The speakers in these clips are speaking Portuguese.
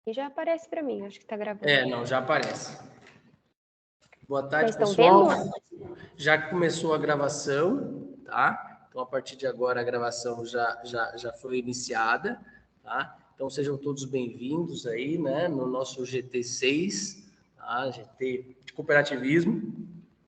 E já aparece para mim, acho que está gravando. Não, já aparece. Boa tarde, Vocês estão pessoal. vendo? Já começou a gravação, tá? Então, a partir de agora, a gravação já foi iniciada, tá? Então, sejam todos bem-vindos aí, né, no nosso GT6, tá? GT de cooperativismo.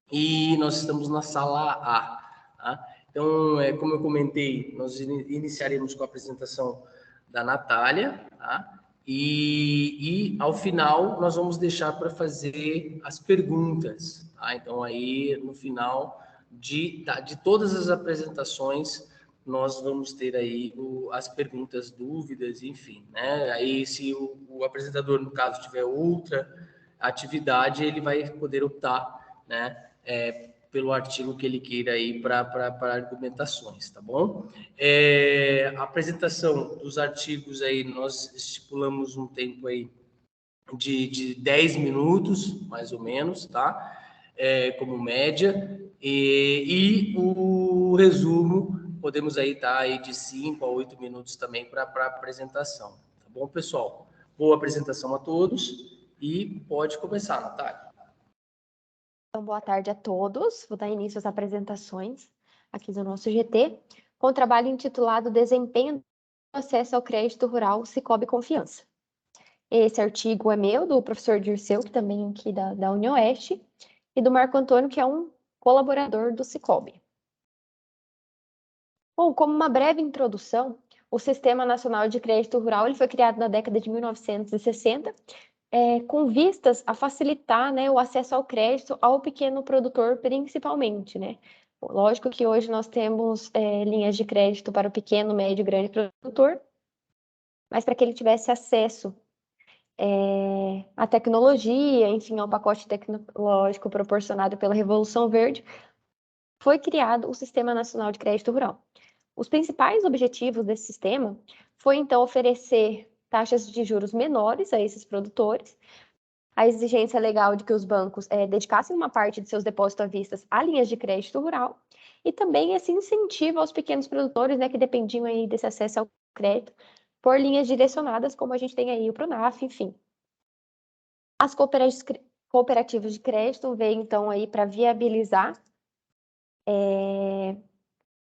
E nós estamos na sala A, tá? Então, como eu comentei, nós iniciaremos com a apresentação da Natália, tá? E ao final nós vamos deixar para fazer as perguntas, tá? Então aí no final de todas as apresentações nós vamos ter aí as perguntas, dúvidas, enfim, né? Aí se o apresentador no caso tiver outra atividade ele vai poder optar, né? Pelo artigo que ele queira aí para argumentações, tá bom? A apresentação dos artigos aí, nós estipulamos um tempo aí de 10 minutos, mais ou menos, tá? Como média, e o resumo, podemos aí estar aí de 5 a 8 minutos também para apresentação, tá bom, pessoal? Boa apresentação a todos e pode começar, Natália. Então, boa tarde a todos. Vou dar início às apresentações aqui do nosso GT, com o trabalho intitulado Desempenho do Acesso ao Crédito Rural Sicoob Confiança. Esse artigo é meu, do professor Dirceu, que também é aqui da UniOeste, e do Marco Antônio, que é um colaborador do Sicoob. Bom, como uma breve introdução, o Sistema Nacional de Crédito Rural ele foi criado na década de 1960, com vistas a facilitar, né, o acesso ao crédito ao pequeno produtor, principalmente, né? Lógico que hoje nós temos linhas de crédito para o pequeno, médio e grande produtor, mas para que ele tivesse acesso à tecnologia, enfim, ao pacote tecnológico proporcionado pela Revolução Verde, foi criado o Sistema Nacional de Crédito Rural. Os principais objetivos desse sistema foi, então, oferecer taxas de juros menores a esses produtores, a exigência legal de que os bancos dedicassem uma parte de seus depósitos à vista a linhas de crédito rural e também esse incentivo aos pequenos produtores, né, que dependiam aí desse acesso ao crédito por linhas direcionadas, como a gente tem aí o Pronaf, enfim. As cooperativas de crédito vêm, então, aí para viabilizar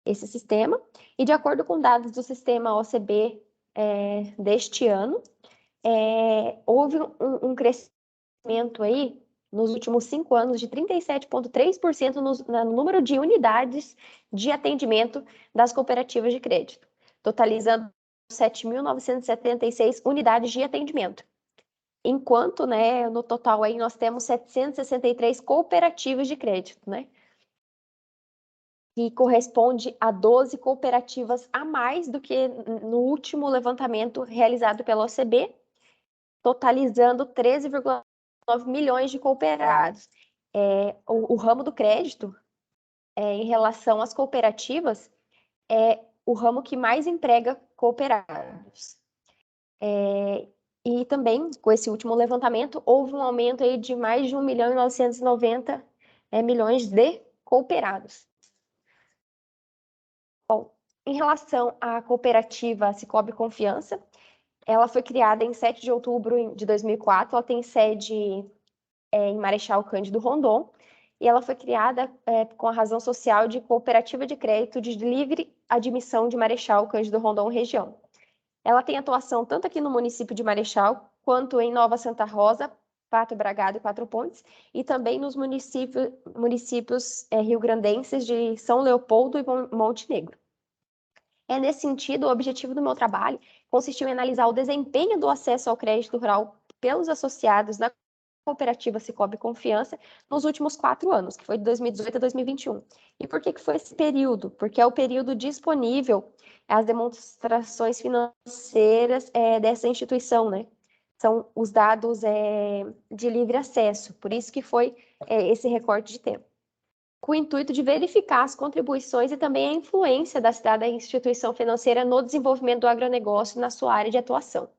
esse sistema e, de acordo com dados do sistema OCB deste ano, houve um crescimento aí nos últimos 5 anos de 37,3% no número de unidades de atendimento das cooperativas de crédito, totalizando 7.976 unidades de atendimento. Enquanto, né, no total aí nós temos 763 cooperativas de crédito, né? Que corresponde a 12 cooperativas a mais do que no último levantamento realizado pela OCB, totalizando 13,9 milhões de cooperados. O ramo do crédito, em relação às cooperativas, é o ramo que mais emprega cooperados. E também, com esse último levantamento, houve um aumento aí de mais de 1.990 milhões de cooperados. Bom, em relação à cooperativa Sicoob Confiança, ela foi criada em 7 de outubro de 2004, ela tem sede em Marechal Cândido Rondon, e ela foi criada com a razão social de cooperativa de crédito de livre admissão de Marechal Cândido Rondon região. Ela tem atuação tanto aqui no município de Marechal, quanto em Nova Santa Rosa, Pato Bragado e Quatro Pontes, e também nos municípios rio-grandenses de São Leopoldo e Monte Negro. Nesse sentido, o objetivo do meu trabalho consistiu em analisar o desempenho do acesso ao crédito rural pelos associados da cooperativa Sicoob Confiança nos últimos 4 anos, que foi de 2018 a 2021. E por que foi esse período? Porque é o período disponível às demonstrações financeiras dessa instituição, né? São os dados de livre acesso, por isso que foi esse recorte de tempo, com o intuito de verificar as contribuições e também a influência da instituição financeira no desenvolvimento do agronegócio na sua área de atuação.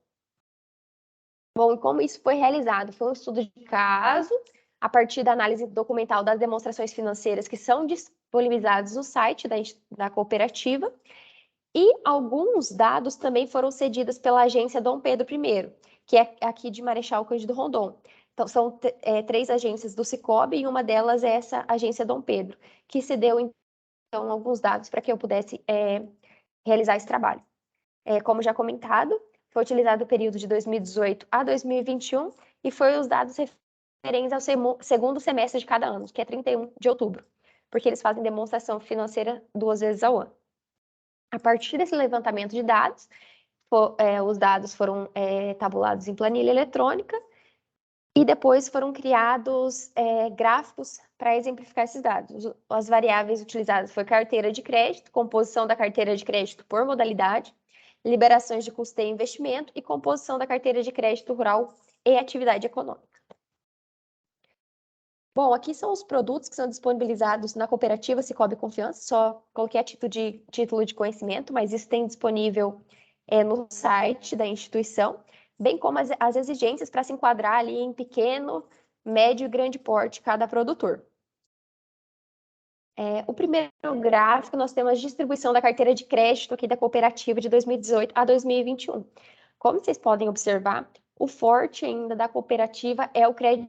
Bom, e como isso foi realizado? Foi um estudo de caso, a partir da análise documental das demonstrações financeiras que são disponibilizadas no site da cooperativa, e alguns dados também foram cedidos pela agência Dom Pedro I, que é aqui de Marechal Cândido Rondon. Então, são 3 agências do Sicob e uma delas é essa agência Dom Pedro, que cedeu, então, alguns dados para que eu pudesse realizar esse trabalho. Como já comentado, foi utilizado o período de 2018 a 2021 e foi os dados referentes ao segundo semestre de cada ano, que é 31 de outubro, porque eles fazem demonstração financeira 2 vezes ao ano. A partir desse levantamento de dados, os dados foram tabulados em planilha eletrônica e depois foram criados gráficos para exemplificar esses dados. As variáveis utilizadas foi carteira de crédito, composição da carteira de crédito por modalidade, liberações de custeio e investimento e composição da carteira de crédito rural e atividade econômica. Bom, aqui são os produtos que são disponibilizados na cooperativa Sicob Confiança, só coloquei a título de conhecimento, mas isso tem disponível no site da instituição, bem como as exigências para se enquadrar ali em pequeno, médio e grande porte cada produtor. O primeiro gráfico, nós temos a distribuição da carteira de crédito aqui da cooperativa de 2018 a 2021. Como vocês podem observar, o forte ainda da cooperativa é o crédito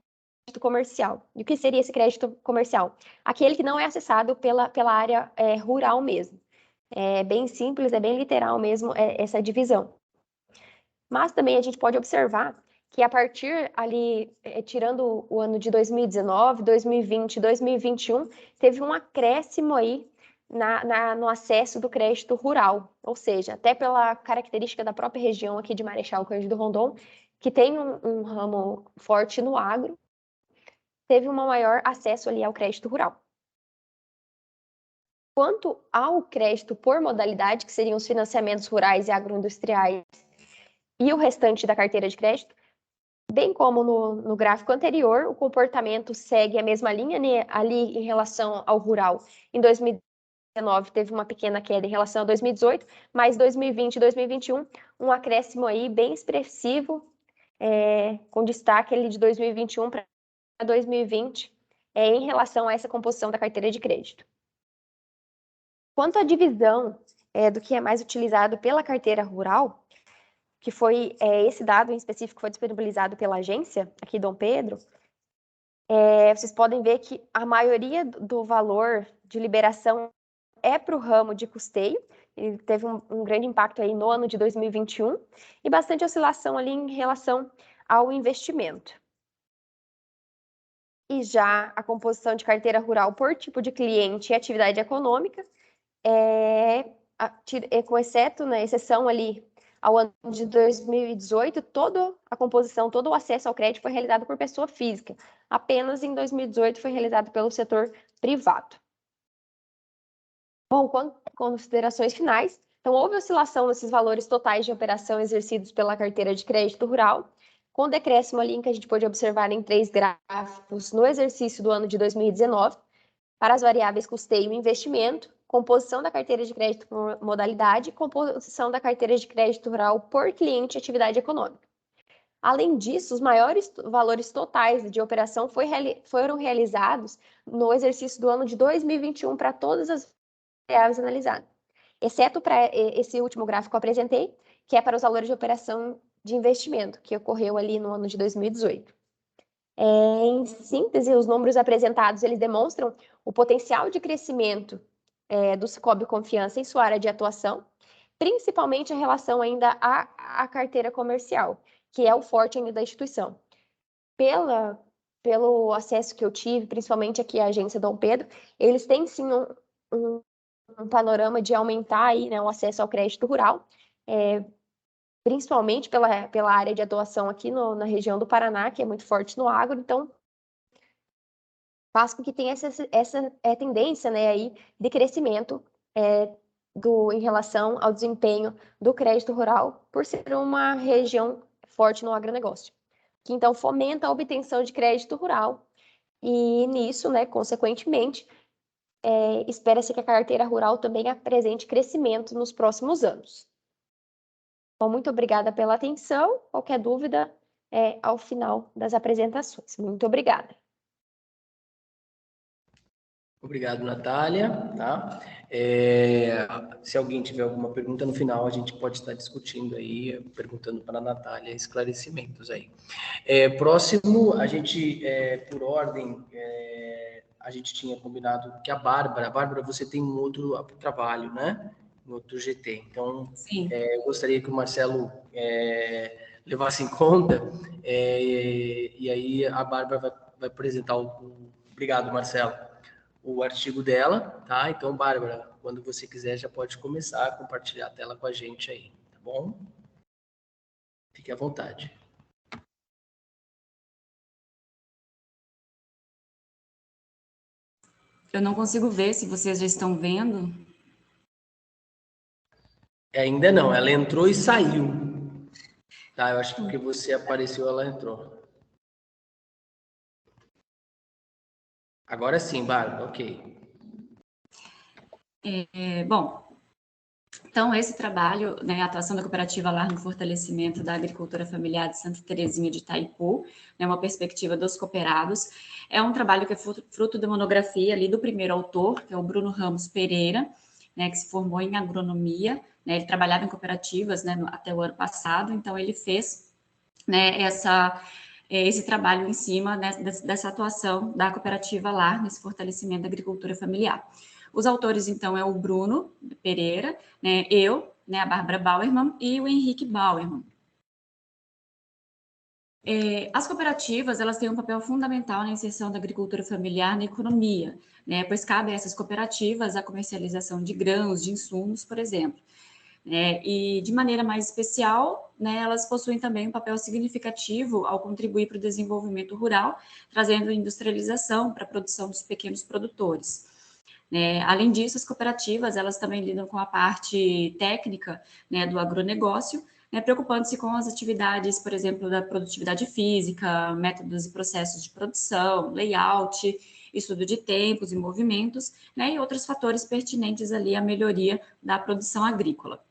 comercial. E o que seria esse crédito comercial? Aquele que não é acessado pela área rural mesmo. É bem simples, é bem literal mesmo essa divisão. Mas também a gente pode observar que a partir ali, tirando o ano de 2019, 2020, 2021, teve um acréscimo aí no acesso do crédito rural, ou seja, até pela característica da própria região aqui de Marechal Cândido Rondon, que tem um ramo forte no agro, teve um maior acesso ali ao crédito rural. Quanto ao crédito por modalidade, que seriam os financiamentos rurais e agroindustriais, e o restante da carteira de crédito, bem como no gráfico anterior, o comportamento segue a mesma linha, né? Ali em relação ao rural. Em 2019 teve uma pequena queda em relação a 2018, mas 2020 e 2021, um acréscimo aí bem expressivo, com destaque ali de 2021 para 2020, em relação a essa composição da carteira de crédito. Quanto à divisão do que é mais utilizado pela carteira rural, que foi esse dado em específico foi disponibilizado pela agência, aqui Dom Pedro, vocês podem ver que a maioria do valor de liberação é para o ramo de custeio, ele teve um grande impacto aí no ano de 2021, e bastante oscilação ali em relação ao investimento. E já a composição de carteira rural por tipo de cliente e atividade econômica, com exceção ali ao ano de 2018, toda a composição, todo o acesso ao crédito foi realizado por pessoa física. Apenas em 2018 foi realizado pelo setor privado. Bom, considerações finais. Então, houve oscilação nesses valores totais de operação exercidos pela carteira de crédito rural, com decréscimo ali que a gente pôde observar em 3 gráficos no exercício do ano de 2019, para as variáveis custeio e investimento, composição da carteira de crédito por modalidade e composição da carteira de crédito rural por cliente e atividade econômica. Além disso, os maiores valores totais de operação foram realizados no exercício do ano de 2021 para todas as variáveis analisadas, exceto para esse último gráfico que eu apresentei, que é para os valores de operação de investimento, que ocorreu ali no ano de 2018. Em síntese, os números apresentados, eles demonstram o potencial de crescimento do Sicob Confiança em sua área de atuação, principalmente em relação ainda à carteira comercial, que é o forte ainda da instituição. Pelo acesso que eu tive, principalmente aqui à agência Dom Pedro, eles têm sim um panorama de aumentar aí, né, o acesso ao crédito rural, principalmente pela área de atuação aqui na região do Paraná, que é muito forte no agro, então faz com que tenha essa tendência, né, aí de crescimento em relação ao desempenho do crédito rural, por ser uma região forte no agronegócio, que então fomenta a obtenção de crédito rural e nisso, né, consequentemente, espera-se que a carteira rural também apresente crescimento nos próximos anos. Bom, muito obrigada pela atenção. Qualquer dúvida ao final das apresentações. Muito obrigada. Obrigado, Natália. Tá? Se alguém tiver alguma pergunta no final, a gente pode estar discutindo aí, perguntando para a Natália esclarecimentos aí. Próximo, a gente, por ordem, a gente tinha combinado que a Bárbara, você tem um outro trabalho, né? Um outro GT. Então, Sim. eu gostaria que o Marcelo levasse em conta, e aí a Bárbara vai apresentar Obrigado, Marcelo. O artigo dela, tá? Então, Bárbara, quando você quiser, já pode começar a compartilhar a tela com a gente aí, tá bom? Fique à vontade. Eu não consigo ver se vocês já estão vendo. Ainda não, ela entrou e saiu. Tá, eu acho que porque você apareceu, ela entrou. Agora sim, Bárbara, ok. Bom, então esse trabalho, né, a atuação da cooperativa LAR no fortalecimento da agricultura familiar de Santa Terezinha de Itaipu, né, uma perspectiva dos cooperados, é um trabalho que é fruto da monografia ali do primeiro autor, que é o Bruno Ramos Pereira, né, que se formou em agronomia, né, ele trabalhava em cooperativas, né, até o ano passado, então ele fez, né, esse trabalho em cima, né, dessa atuação da cooperativa LAR nesse fortalecimento da agricultura familiar. Os autores, então, é o Bruno Pereira, né, eu, né, a Bárbara Bauerman e o Henrique Bauerman. As cooperativas, elas têm um papel fundamental na inserção da agricultura familiar na economia, né, pois cabe a essas cooperativas a comercialização de grãos, de insumos, por exemplo. E, de maneira mais especial, né, elas possuem também um papel significativo ao contribuir para o desenvolvimento rural, trazendo industrialização para a produção dos pequenos produtores. Além disso, as cooperativas, elas também lidam com a parte técnica, né, do agronegócio, né, preocupando-se com as atividades, por exemplo, da produtividade física, métodos e processos de produção, layout, estudo de tempos e movimentos, né, e outros fatores pertinentes ali à melhoria da produção agrícola.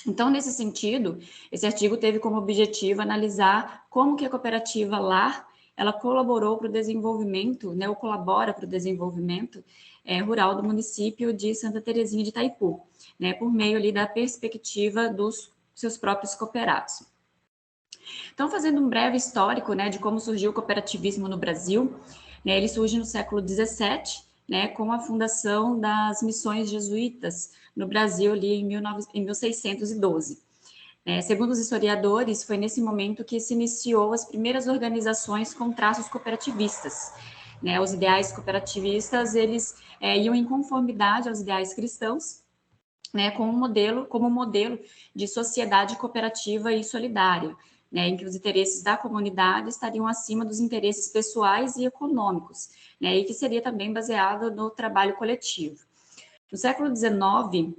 Então, nesse sentido, esse artigo teve como objetivo analisar como que a cooperativa LAR, ela colaborou para o desenvolvimento, né, ou colabora para o desenvolvimento rural do município de Santa Terezinha de Itaipu, né, por meio ali da perspectiva dos seus próprios cooperados. Então, fazendo um breve histórico, né, de como surgiu o cooperativismo no Brasil, né, ele surge no século XVII, né, com a fundação das missões jesuítas no Brasil ali em 1612. Segundo os historiadores, foi nesse momento que se iniciou as primeiras organizações com traços cooperativistas. Os ideais cooperativistas, eles iam em conformidade aos ideais cristãos, como modelo de sociedade cooperativa e solidária, em que os interesses da comunidade estariam acima dos interesses pessoais e econômicos, e que seria também baseado no trabalho coletivo. No século XIX,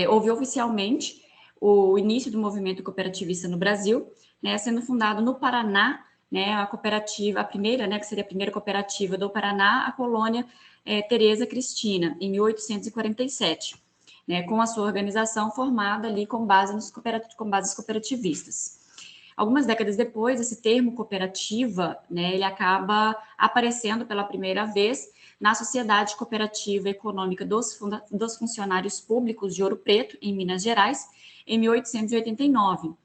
houve oficialmente o início do movimento cooperativista no Brasil, sendo fundado no Paraná, a primeira, que seria a primeira cooperativa do Paraná, a colônia Tereza Cristina, em 1847, com a sua organização formada ali com bases cooperativistas. Algumas décadas depois, esse termo cooperativa, ele acaba aparecendo pela primeira vez na Sociedade Cooperativa Econômica dos Funcionários Públicos de Ouro Preto, em Minas Gerais, em 1889.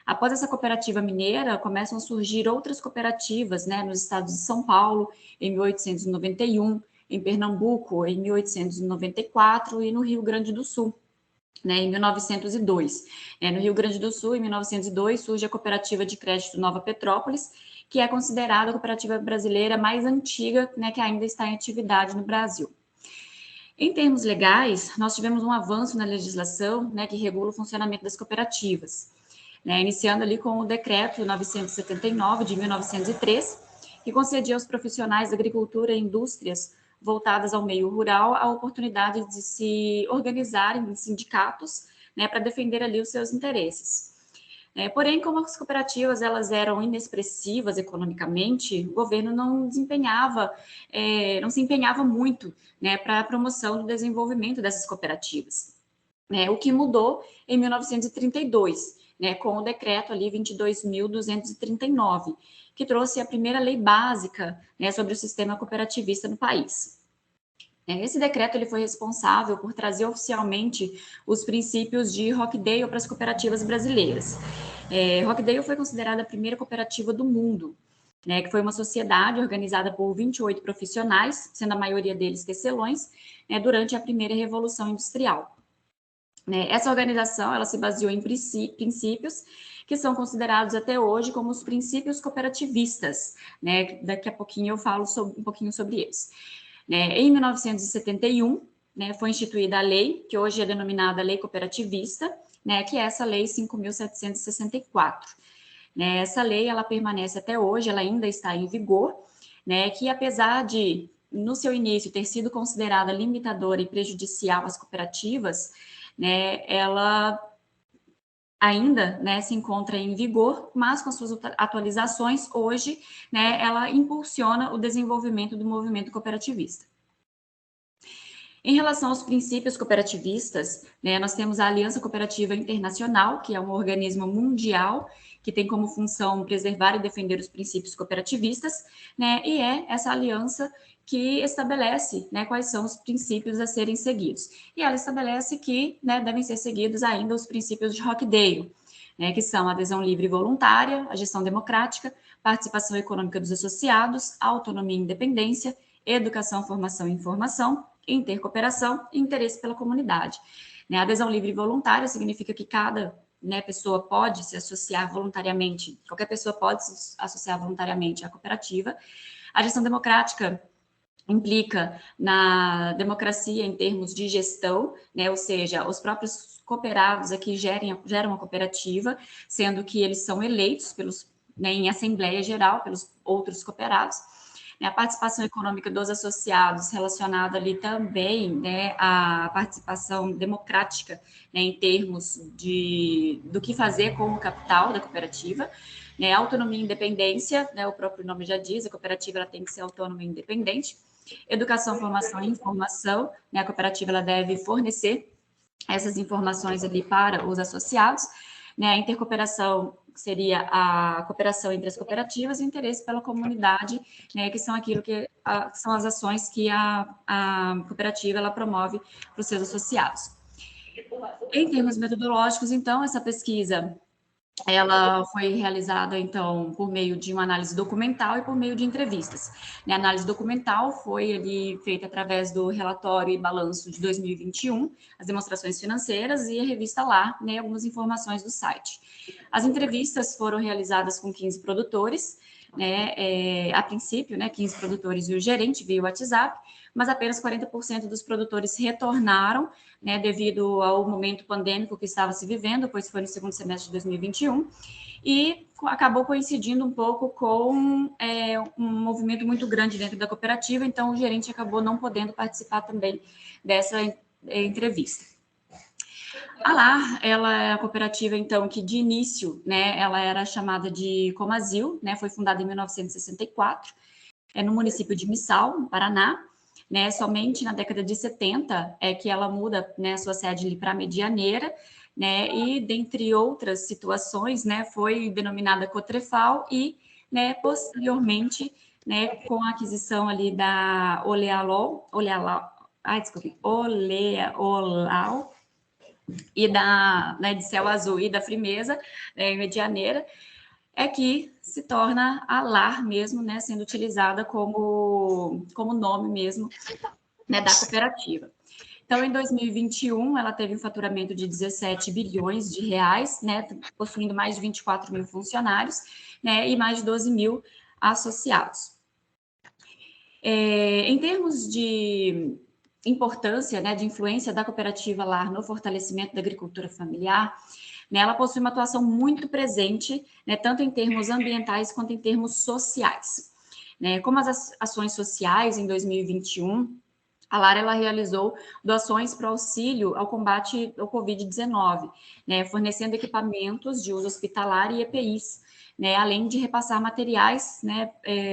Após essa cooperativa mineira, começam a surgir outras cooperativas, nos estados de São Paulo, em 1891, em Pernambuco, em 1894 e no Rio Grande do Sul, em 1902. No Rio Grande do Sul, em 1902, surge a Cooperativa de Crédito Nova Petrópolis, que é considerada a cooperativa brasileira mais antiga, que ainda está em atividade no Brasil. Em termos legais, nós tivemos um avanço na legislação, que regula o funcionamento das cooperativas, iniciando ali com o Decreto 979, de 1903, que concedia aos profissionais da agricultura e indústrias voltadas ao meio rural a oportunidade de se organizarem em sindicatos, para defender ali os seus interesses. Porém, como as cooperativas elas eram inexpressivas economicamente, o governo não se empenhava muito, para a promoção do desenvolvimento dessas cooperativas. O que mudou em 1932, com o decreto ali 22.239, que trouxe a primeira lei básica, sobre o sistema cooperativista no país. Esse decreto ele foi responsável por trazer oficialmente os princípios de Rockdale para as cooperativas brasileiras. Rockdale foi considerada a primeira cooperativa do mundo, né, que foi uma sociedade organizada por 28 profissionais, sendo a maioria deles tecelões, né, durante a primeira Revolução Industrial. Essa organização ela se baseou em princípios que são considerados até hoje como os princípios cooperativistas, né? Daqui a pouquinho eu falo um pouquinho sobre eles. Em 1971, né, foi instituída a lei, que hoje é denominada Lei Cooperativista, né, que é essa Lei 5.764. Essa lei ela permanece até hoje, ela ainda está em vigor, né, que apesar de, no seu início, ter sido considerada limitadora e prejudicial às cooperativas, né, ela ainda, né, se encontra em vigor, mas com suas atualizações, hoje, né, ela impulsiona o desenvolvimento do movimento cooperativista. Em relação aos princípios cooperativistas, né, nós temos a Aliança Cooperativa Internacional, que é um organismo mundial que tem como função preservar e defender os princípios cooperativistas, né, e é essa aliança que estabelece, né, quais são os princípios a serem seguidos. E ela estabelece que, né, devem ser seguidos ainda os princípios de Rockdale, né, que são a adesão livre e voluntária, a gestão democrática, participação econômica dos associados, autonomia e independência, educação, formação e informação, intercooperação e interesse pela comunidade. A adesão livre e voluntária significa que cada, né, pessoa pode se associar voluntariamente, qualquer pessoa pode se associar voluntariamente à cooperativa. A gestão democrática implica na democracia em termos de gestão, né, ou seja, os próprios cooperados aqui geram a cooperativa, sendo que eles são eleitos né, em assembleia geral pelos outros cooperados. A participação econômica dos associados relacionada ali também, né, à participação democrática, né, em termos do que fazer com o capital da cooperativa, né, autonomia e independência, né, o próprio nome já diz, a cooperativa ela tem que ser autônoma e independente. Educação, formação e informação, né, a cooperativa ela deve fornecer essas informações ali para os associados, né, a intercooperação seria a cooperação entre as cooperativas e o interesse pela comunidade, né, que são aquilo que são as ações que a cooperativa ela promove para os seus associados. Em termos metodológicos, então, essa pesquisa ela foi realizada, então, por meio de uma análise documental e por meio de entrevistas. A análise documental foi ali feita através do relatório e balanço de 2021, as demonstrações financeiras e a revista lá, né, algumas informações do site. As entrevistas foram realizadas com 15 produtores, né, a princípio, né, 15 produtores e o gerente via WhatsApp, mas apenas 40% dos produtores retornaram, né, devido ao momento pandêmico que estava se vivendo, pois foi no segundo semestre de 2021, e acabou coincidindo um pouco com um movimento muito grande dentro da cooperativa, então o gerente acabou não podendo participar também dessa entrevista. A LAR, ela é a cooperativa, então, que de início, né, ela era chamada de Comazil, né, foi fundada em 1964, no município de Missal, no Paraná, né, somente na década de 70 é que ela muda, né, a sua sede para Medianeira, né, e dentre outras situações, né, foi denominada Cotrefal e, né, posteriormente, né, com a aquisição ali da Olealau e né, de Céu Azul e da Frimeza, né, em Medianeira, é que se torna a LAR mesmo, né, sendo utilizada como nome mesmo, né, da cooperativa. Então, em 2021, ela teve um faturamento de 17 bilhões de reais, né, possuindo mais de 24 mil funcionários, né, e mais de 12 mil associados. Em termos de importância, né, de influência da cooperativa LAR no fortalecimento da agricultura familiar, né, ela possui uma atuação muito presente, né, tanto em termos ambientais quanto em termos sociais. Né, como as ações sociais, em 2021, a LAR ela realizou doações para auxílio ao combate ao Covid-19, né, fornecendo equipamentos de uso hospitalar e EPIs, né, além de repassar materiais, né,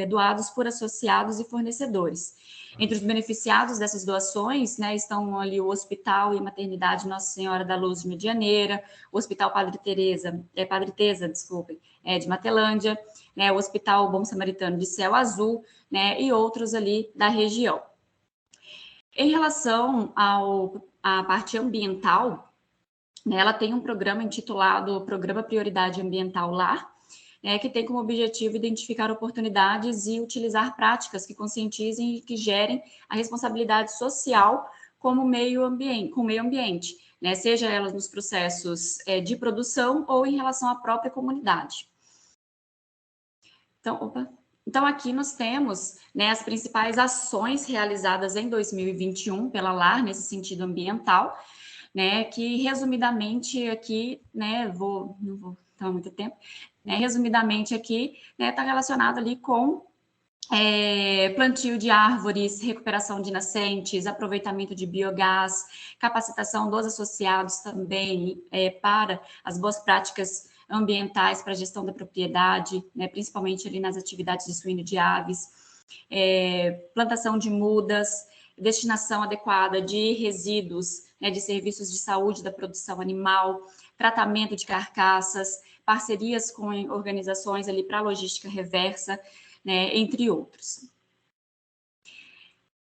doados por associados e fornecedores. Entre os beneficiados dessas doações, né, estão ali o Hospital e Maternidade Nossa Senhora da Luz de Medianeira, o Hospital Padre Tesa, de Matelândia, né, o Hospital Bom Samaritano de Céu Azul, né, e outros ali da região. Em relação à parte ambiental, né, ela tem um programa intitulado Programa Prioridade Ambiental Lar, que tem como objetivo identificar oportunidades e utilizar práticas que conscientizem e que gerem a responsabilidade social com o meio ambiente, né, seja elas nos processos de produção ou em relação à própria comunidade. Então, aqui nós temos, né, as principais ações realizadas em 2021 pela LAR, nesse sentido ambiental, né, que resumidamente aqui, né, não vou tomar muito tempo, né, resumidamente aqui, né, está relacionado ali com plantio de árvores, recuperação de nascentes, aproveitamento de biogás, capacitação dos associados também para as boas práticas ambientais para a gestão da propriedade, né, principalmente ali nas atividades de suíno de aves, plantação de mudas, destinação adequada de resíduos, né, de serviços de saúde da produção animal, tratamento de carcaças, parcerias com organizações ali para logística reversa, né, entre outros.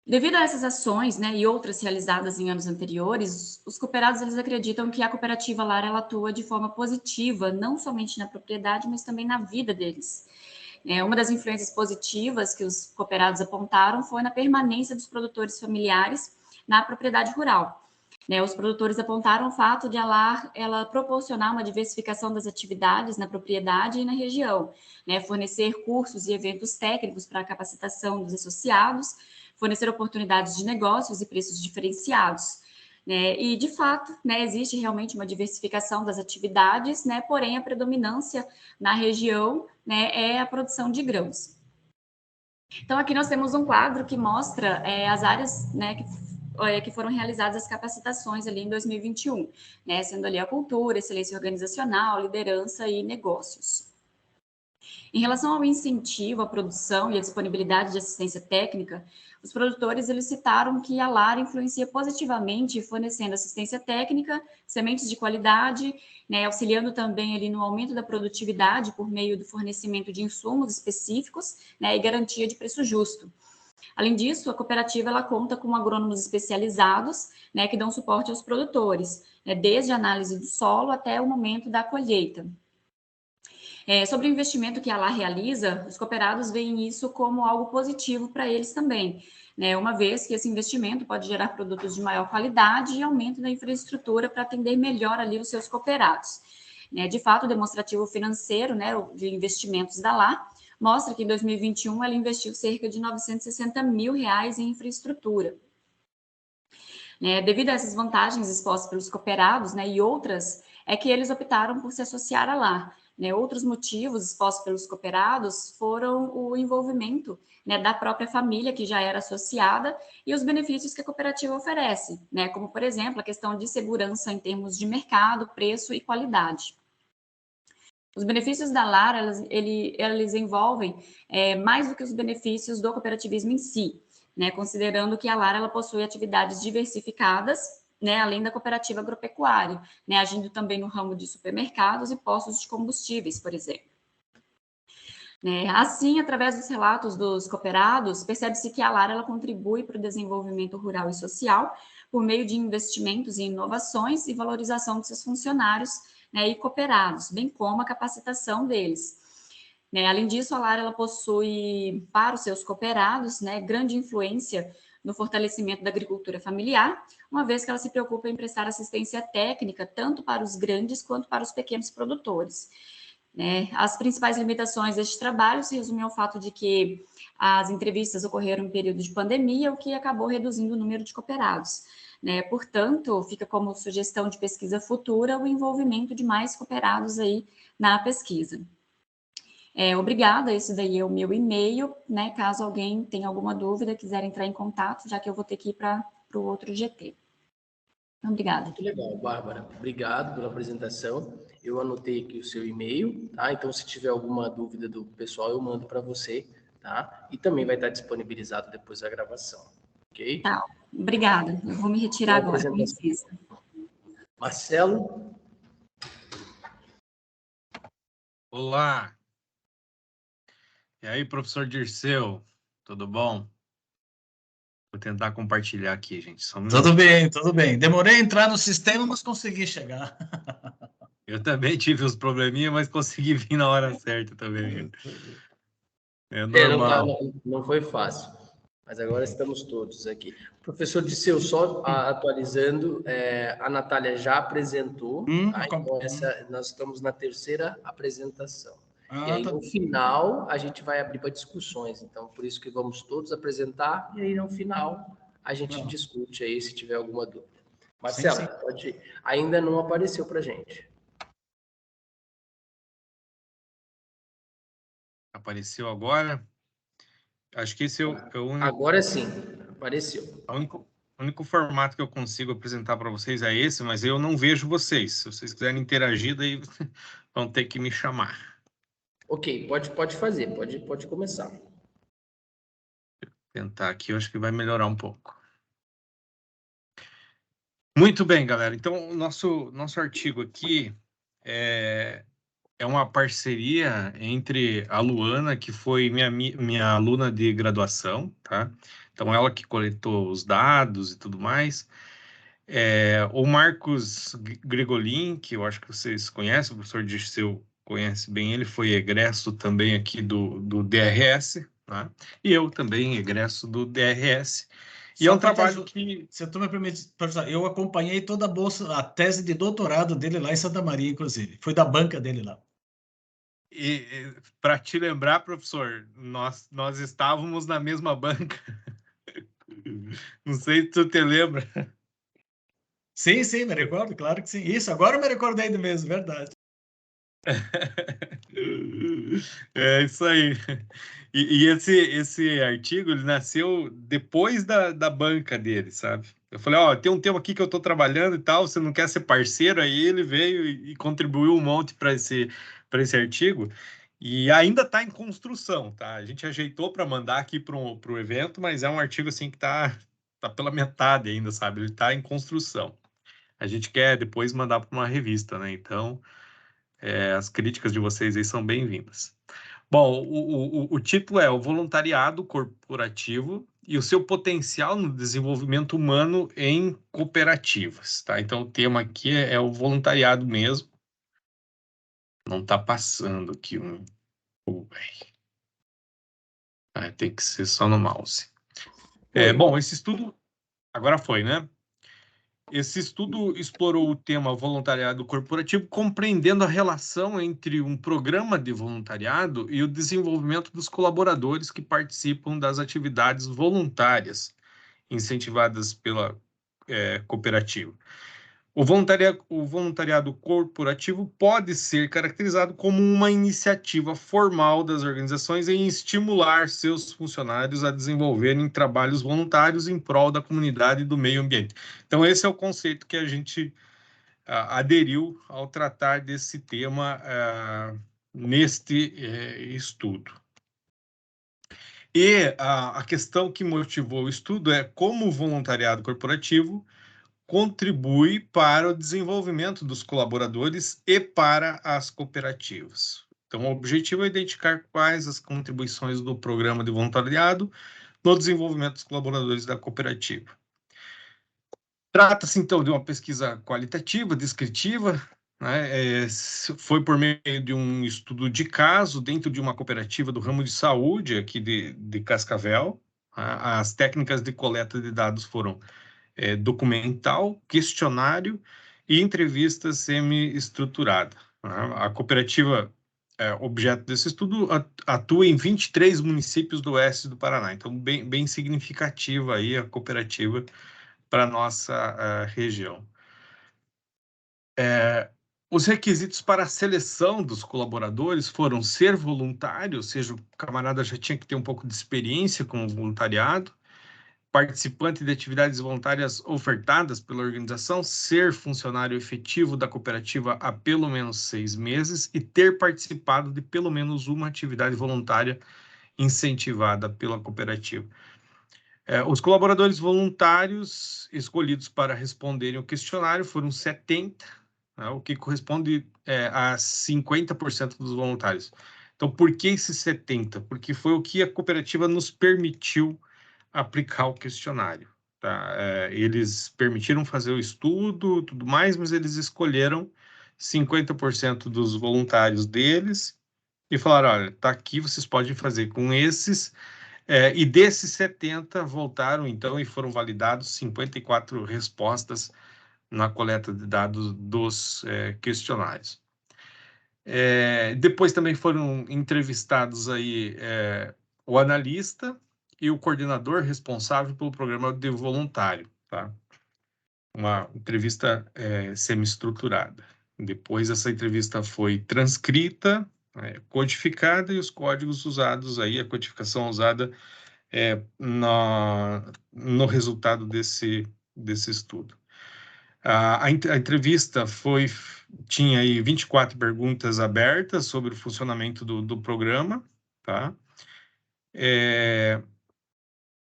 Devido a essas ações, né, e outras realizadas em anos anteriores, os cooperados eles acreditam que a cooperativa LAR ela atua de forma positiva, não somente na propriedade, mas também na vida deles. Uma das influências positivas que os cooperados apontaram foi na permanência dos produtores familiares na propriedade rural. Os produtores apontaram o fato de a LAR ela proporcionar uma diversificação das atividades na propriedade e na região, fornecer cursos e eventos técnicos para a capacitação dos associados, fornecer oportunidades de negócios e preços diferenciados. E, de fato, existe realmente uma diversificação das atividades, porém a predominância na região é a produção de grãos. Então, aqui nós temos um quadro que mostra as áreas que foram realizadas as capacitações ali em 2021, sendo ali a cultura, excelência organizacional, liderança e negócios. Em relação ao incentivo à produção e à disponibilidade de assistência técnica, os produtores eles citaram que a LAR influencia positivamente fornecendo assistência técnica, sementes de qualidade, auxiliando também ali no aumento da produtividade por meio do fornecimento de insumos específicos, e garantia de preço justo. Além disso, a cooperativa ela conta com agrônomos especializados, que dão suporte aos produtores, desde a análise do solo até o momento da colheita. Sobre o investimento que a LAR realiza, os cooperados veem isso como algo positivo para eles também, uma vez que esse investimento pode gerar produtos de maior qualidade e aumento da infraestrutura para atender melhor ali os seus cooperados. De fato, o demonstrativo financeiro, de investimentos da LAR, mostra que em 2021 ela investiu cerca de R$960 mil em infraestrutura. Devido a essas vantagens expostas pelos cooperados, e outras, é que eles optaram por se associar à LAR. Outros motivos expostos pelos cooperados foram o envolvimento da própria família que já era associada e os benefícios que a cooperativa oferece, como, por exemplo, a questão de segurança em termos de mercado, preço e qualidade. Os benefícios da LAR, eles envolvem mais do que os benefícios do cooperativismo em si, considerando que a LAR ela possui atividades diversificadas, além da cooperativa agropecuária, agindo também no ramo de supermercados e postos de combustíveis, por exemplo. Assim, através dos relatos dos cooperados, percebe-se que a LAR ela contribui para o desenvolvimento rural e social por meio de investimentos em inovações e valorização de seus funcionários e cooperados, bem como a capacitação deles. Além disso, a LAR ela possui, para os seus cooperados, grande influência no fortalecimento da agricultura familiar, uma vez que ela se preocupa em prestar assistência técnica tanto para os grandes quanto para os pequenos produtores. As principais limitações deste trabalho se resumem ao fato de que as entrevistas ocorreram em período de pandemia, o que acabou reduzindo o número de cooperados. Portanto, fica como sugestão de pesquisa futura o envolvimento de mais cooperados aí na pesquisa. Obrigada, esse daí é o meu e-mail, caso alguém tenha alguma dúvida, quiser entrar em contato, já que eu vou ter que ir para o outro GT. Então, obrigada. Muito legal, Bárbara. Obrigado pela apresentação. Eu anotei aqui o seu e-mail, tá? Então, se tiver alguma dúvida do pessoal, eu mando para você, tá? E também vai estar disponibilizado depois da gravação, ok? Tá, obrigada. Eu vou me retirar agora, com licença. Marcelo? Olá! E aí, professor Dirceu, tudo bom? Vou tentar compartilhar aqui, gente. Só um minuto. Tudo bem, tudo bem. Demorei a entrar no sistema, mas consegui chegar. Eu também tive uns probleminha, mas consegui vir na hora certa também. É normal. Não foi fácil, mas agora estamos todos aqui. Professor Disseu, só atualizando, a Natália já apresentou, tá? Então nós estamos na terceira apresentação. E aí, no final, a gente vai abrir para discussões. Então, por isso que vamos todos apresentar, e aí, no final, a gente discute aí, se tiver alguma dúvida. Marcelo, sim. pode ir. Ainda não apareceu para a gente. Apareceu agora. Acho que esse é o único... Agora sim, apareceu. O único formato que eu consigo apresentar para vocês é esse, mas eu não vejo vocês. Se vocês quiserem interagir, daí vão ter que me chamar. Ok, pode fazer, pode começar. Tentar aqui, eu acho que vai melhorar um pouco. Muito bem, galera. Então, o nosso artigo aqui é uma parceria entre a Luana, que foi minha aluna de graduação, tá? Então, ela que coletou os dados e tudo mais. O Marcos Gregolin, que eu acho que vocês conhecem, o professor Dirceu conhece bem ele, foi egresso também aqui do DRS, tá? E eu também egresso do DRS. E é um trabalho que... Se tu me permite, professor, eu acompanhei toda a tese de doutorado dele lá em Santa Maria, inclusive. Foi da banca dele lá. E para te lembrar, professor, nós estávamos na mesma banca. Não sei se tu te lembra. Sim, me recordo, claro que sim. Isso, agora eu me recordei do mesmo, verdade. É isso aí. E esse artigo, ele nasceu depois da banca dele, sabe? Eu falei, tem um tema aqui que eu estou trabalhando e tal, você não quer ser parceiro? Aí ele veio e contribuiu um monte para esse artigo. E ainda está em construção, tá? A gente ajeitou para mandar aqui para o evento, mas é um artigo assim que tá pela metade ainda, sabe? Ele está em construção. A gente quer depois mandar para uma revista, né? Então, as críticas de vocês aí são bem-vindas. Bom, o título é O Voluntariado Corporativo e o seu potencial no desenvolvimento humano em cooperativas, tá? Então, o tema aqui é o voluntariado mesmo. Não está passando aqui tem que ser só no mouse. Bom, esse estudo... Agora foi, né? Esse estudo explorou o tema voluntariado corporativo, compreendendo a relação entre um programa de voluntariado e o desenvolvimento dos colaboradores que participam das atividades voluntárias incentivadas pela cooperativa. O voluntariado corporativo pode ser caracterizado como uma iniciativa formal das organizações em estimular seus funcionários a desenvolverem trabalhos voluntários em prol da comunidade e do meio ambiente. Então, esse é o conceito que a gente aderiu ao tratar desse tema neste estudo. E a questão que motivou o estudo é como o voluntariado corporativo contribui para o desenvolvimento dos colaboradores e para as cooperativas. Então, o objetivo é identificar quais as contribuições do programa de voluntariado no desenvolvimento dos colaboradores da cooperativa. Trata-se, então, de uma pesquisa qualitativa, descritiva, né? Foi por meio de um estudo de caso dentro de uma cooperativa do ramo de saúde aqui de Cascavel. As técnicas de coleta de dados foram documental, questionário e entrevista semi-estruturada. A cooperativa objeto desse estudo atua em 23 municípios do oeste do Paraná, então bem significativa aí a cooperativa para a nossa região. Os requisitos para a seleção dos colaboradores foram ser voluntário, ou seja, o camarada já tinha que ter um pouco de experiência com o voluntariado, participante de atividades voluntárias ofertadas pela organização, ser funcionário efetivo da cooperativa há pelo menos 6 meses e ter participado de pelo menos uma atividade voluntária incentivada pela cooperativa. Os colaboradores voluntários escolhidos para responderem o questionário foram 70, né, o que corresponde a 50% dos voluntários. Então, por que esses 70? Porque foi o que a cooperativa nos permitiu aplicar o questionário. Tá? Eles permitiram fazer o estudo, tudo mais, mas eles escolheram 50% dos voluntários deles e falaram, olha, tá aqui, vocês podem fazer com esses, e desses 70 voltaram, então, e foram validados 54 respostas na coleta de dados dos questionários. Depois também foram entrevistados aí o analista e o coordenador responsável pelo programa de voluntário, tá? Uma entrevista semi-estruturada. Depois essa entrevista foi transcrita, codificada, e os códigos usados aí, a codificação usada no resultado desse estudo. A entrevista tinha aí 24 perguntas abertas sobre o funcionamento do programa, tá?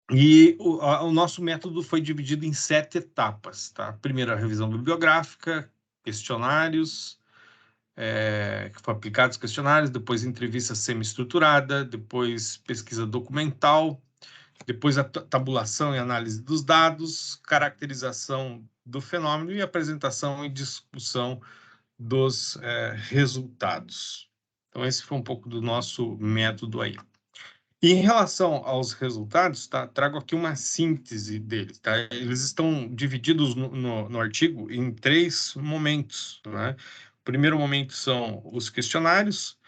E o nosso método foi dividido em 7 etapas, tá? Primeiro, a revisão bibliográfica, questionários, que foram aplicados questionários, depois entrevista semi-estruturada, depois pesquisa documental, depois a tabulação e análise dos dados, caracterização do fenômeno e apresentação e discussão dos resultados. Então, esse foi um pouco do nosso método aí. E em relação aos resultados, tá, trago aqui uma síntese deles. Tá? Eles estão divididos no artigo em 3 momentos. Né? O primeiro momento são os questionários,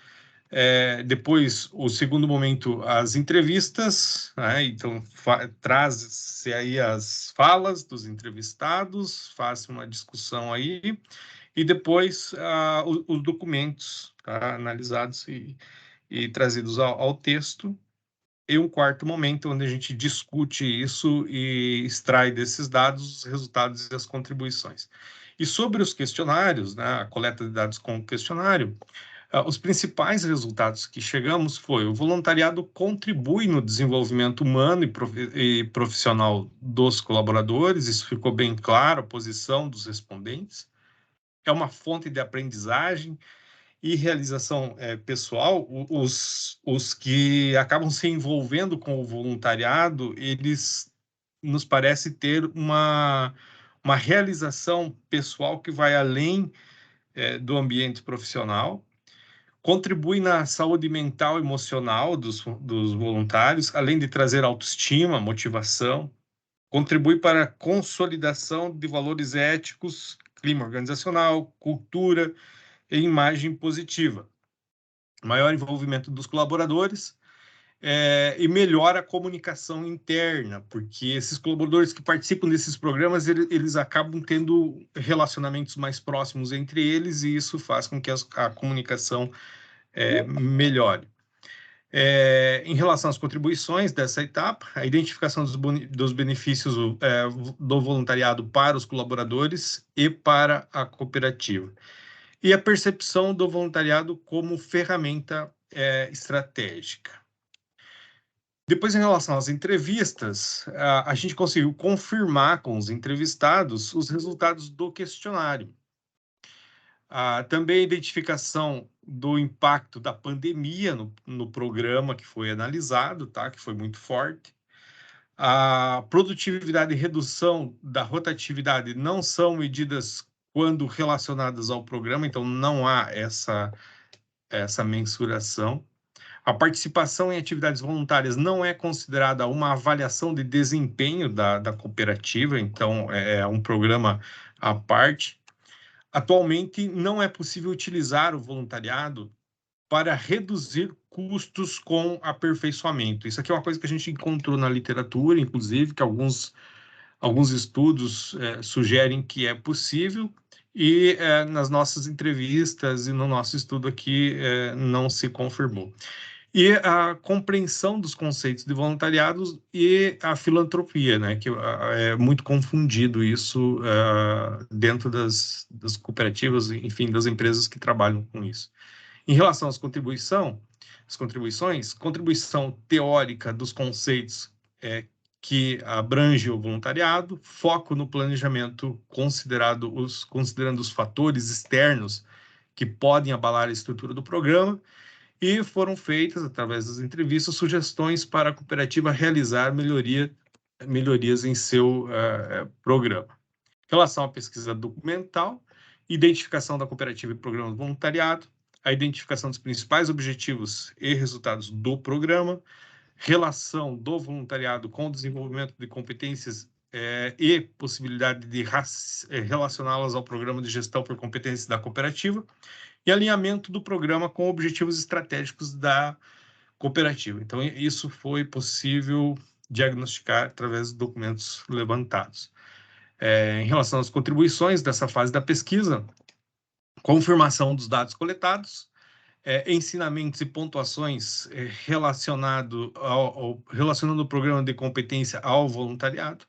depois, o segundo momento, as entrevistas, né? Então, traz-se aí as falas dos entrevistados, faz uma discussão aí, e depois os documentos, tá? Analisados e trazidos ao texto, e um quarto momento, onde a gente discute isso e extrai desses dados os resultados e as contribuições. E sobre os questionários, né, a coleta de dados com o questionário, os principais resultados que chegamos foi: o voluntariado contribui no desenvolvimento humano e profissional dos colaboradores, isso ficou bem claro, a posição dos respondentes. É uma fonte de aprendizagem e realização pessoal. Os que acabam se envolvendo com o voluntariado, eles nos parece ter uma realização pessoal que vai além do ambiente profissional. Contribui na saúde mental e emocional dos voluntários, além de trazer autoestima, motivação. Contribui para a consolidação de valores éticos, clima organizacional, cultura e imagem positiva. Maior envolvimento dos colaboradores e melhora a comunicação interna, porque esses colaboradores que participam desses programas, eles acabam tendo relacionamentos mais próximos entre eles, e isso faz com que a comunicação melhore. Em relação às contribuições dessa etapa, a identificação dos benefícios do voluntariado para os colaboradores e para a cooperativa. E a percepção do voluntariado como ferramenta estratégica. Depois, em relação às entrevistas, a gente conseguiu confirmar com os entrevistados os resultados do questionário. Também a identificação do impacto da pandemia no programa que foi analisado, tá? Que foi muito forte. A produtividade e redução da rotatividade não são medidas quando relacionadas ao programa, então não há essa mensuração. A participação em atividades voluntárias não é considerada uma avaliação de desempenho da cooperativa, então é um programa à parte. Atualmente, não é possível utilizar o voluntariado para reduzir custos com aperfeiçoamento. Isso aqui é uma coisa que a gente encontrou na literatura, inclusive, que alguns estudos sugerem que é possível, e nas nossas entrevistas e no nosso estudo aqui não se confirmou. E a compreensão dos conceitos de voluntariado e a filantropia, né, que é muito confundido isso dentro das cooperativas, enfim, das empresas que trabalham com isso. Em relação às contribuições, contribuição teórica dos conceitos que abrange o voluntariado, foco no planejamento considerando os fatores externos que podem abalar a estrutura do programa, e foram feitas, através das entrevistas, sugestões para a cooperativa realizar melhoria melhorias em seu programa. Em relação à pesquisa documental, identificação da cooperativa e programa de voluntariado, a identificação dos principais objetivos e resultados do programa, relação do voluntariado com o desenvolvimento de competências e possibilidade de relacioná-las ao programa de gestão por competências da cooperativa, e alinhamento do programa com objetivos estratégicos da cooperativa. Então, isso foi possível diagnosticar através dos documentos levantados. Em relação às contribuições dessa fase da pesquisa, confirmação dos dados coletados, ensinamentos e pontuações relacionando o programa de competência ao voluntariado,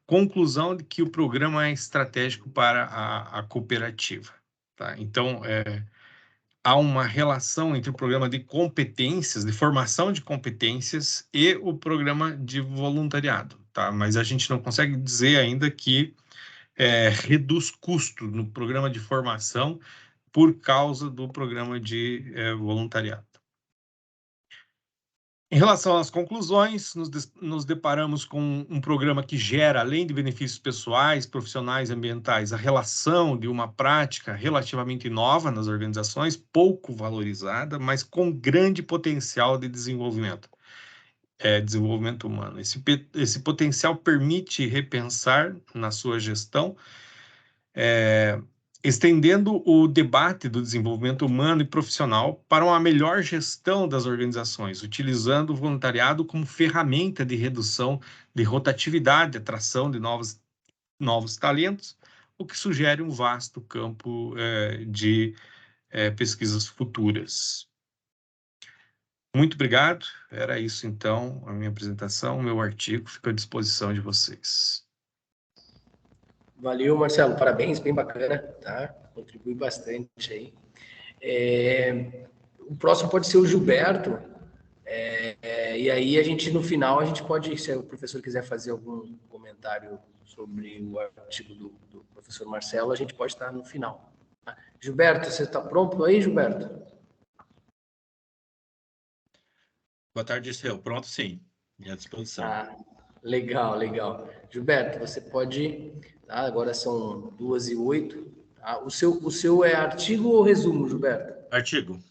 conclusão de que o programa é estratégico para a cooperativa. Tá? Então, há uma relação entre o programa de competências, de formação de competências, e o programa de voluntariado. Tá? Mas a gente não consegue dizer ainda que reduz custo no programa de formação por causa do programa de voluntariado. Em relação às conclusões, nos deparamos com um programa que gera, além de benefícios pessoais, profissionais e ambientais, a relação de uma prática relativamente nova nas organizações, pouco valorizada, mas com grande potencial de desenvolvimento. Desenvolvimento humano. Esse potencial permite repensar na sua gestão, estendendo o debate do desenvolvimento humano e profissional para uma melhor gestão das organizações, utilizando o voluntariado como ferramenta de redução de rotatividade, atração de novos talentos, o que sugere um vasto campo de pesquisas futuras. Muito obrigado. Era isso, então, a minha apresentação, o meu artigo, fica à disposição de vocês. Valeu, Marcelo, parabéns, bem bacana, tá? Contribui bastante aí. O próximo pode ser o Gilberto, e aí a gente, no final, a gente pode, se o professor quiser fazer algum comentário sobre o artigo do professor Marcelo, a gente pode estar no final. Tá? Gilberto, você está pronto aí, Gilberto? Boa tarde, Gisele. Pronto, sim. À disposição. Legal. Gilberto, você pode... Tá? Agora são 2h08. Tá? O seu é artigo ou resumo, Gilberto? Artigo.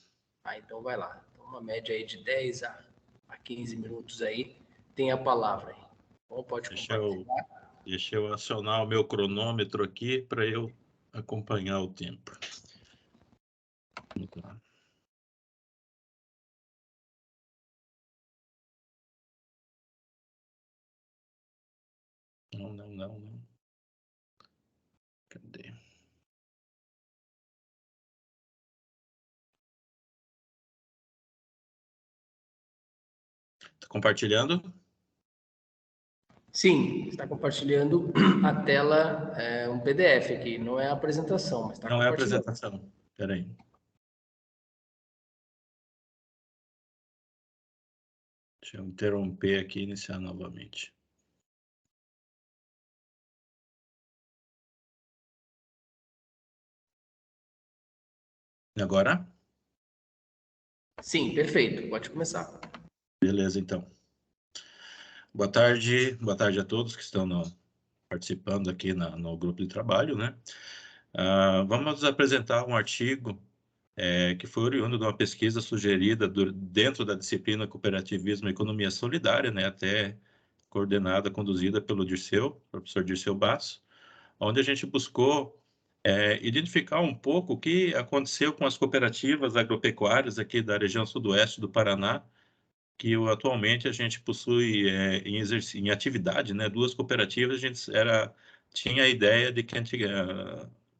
Então vai lá. Uma média aí de 10 a 15 minutos aí. Tem a palavra aí. Então pode compartilhar. Deixa eu acionar o meu cronômetro aqui para eu acompanhar o tempo. Vamos lá. Não. Cadê? Está compartilhando? Sim, está compartilhando a tela, um PDF aqui. Não é a apresentação, mas está Não é a apresentação. Espera aí. Deixa eu interromper aqui e iniciar novamente. E agora? Sim, perfeito. Pode começar. Beleza, então. Boa tarde a todos que estão participando aqui no grupo de trabalho, né? Vamos apresentar um artigo que foi oriundo de uma pesquisa sugerida dentro da disciplina Cooperativismo e Economia Solidária, né? Até coordenada, conduzida pelo professor Dirceu Basso, onde a gente buscou identificar um pouco o que aconteceu com as cooperativas agropecuárias aqui da região sudoeste do Paraná, que atualmente a gente possui em atividade, né, 2 cooperativas. A gente tinha a ideia de que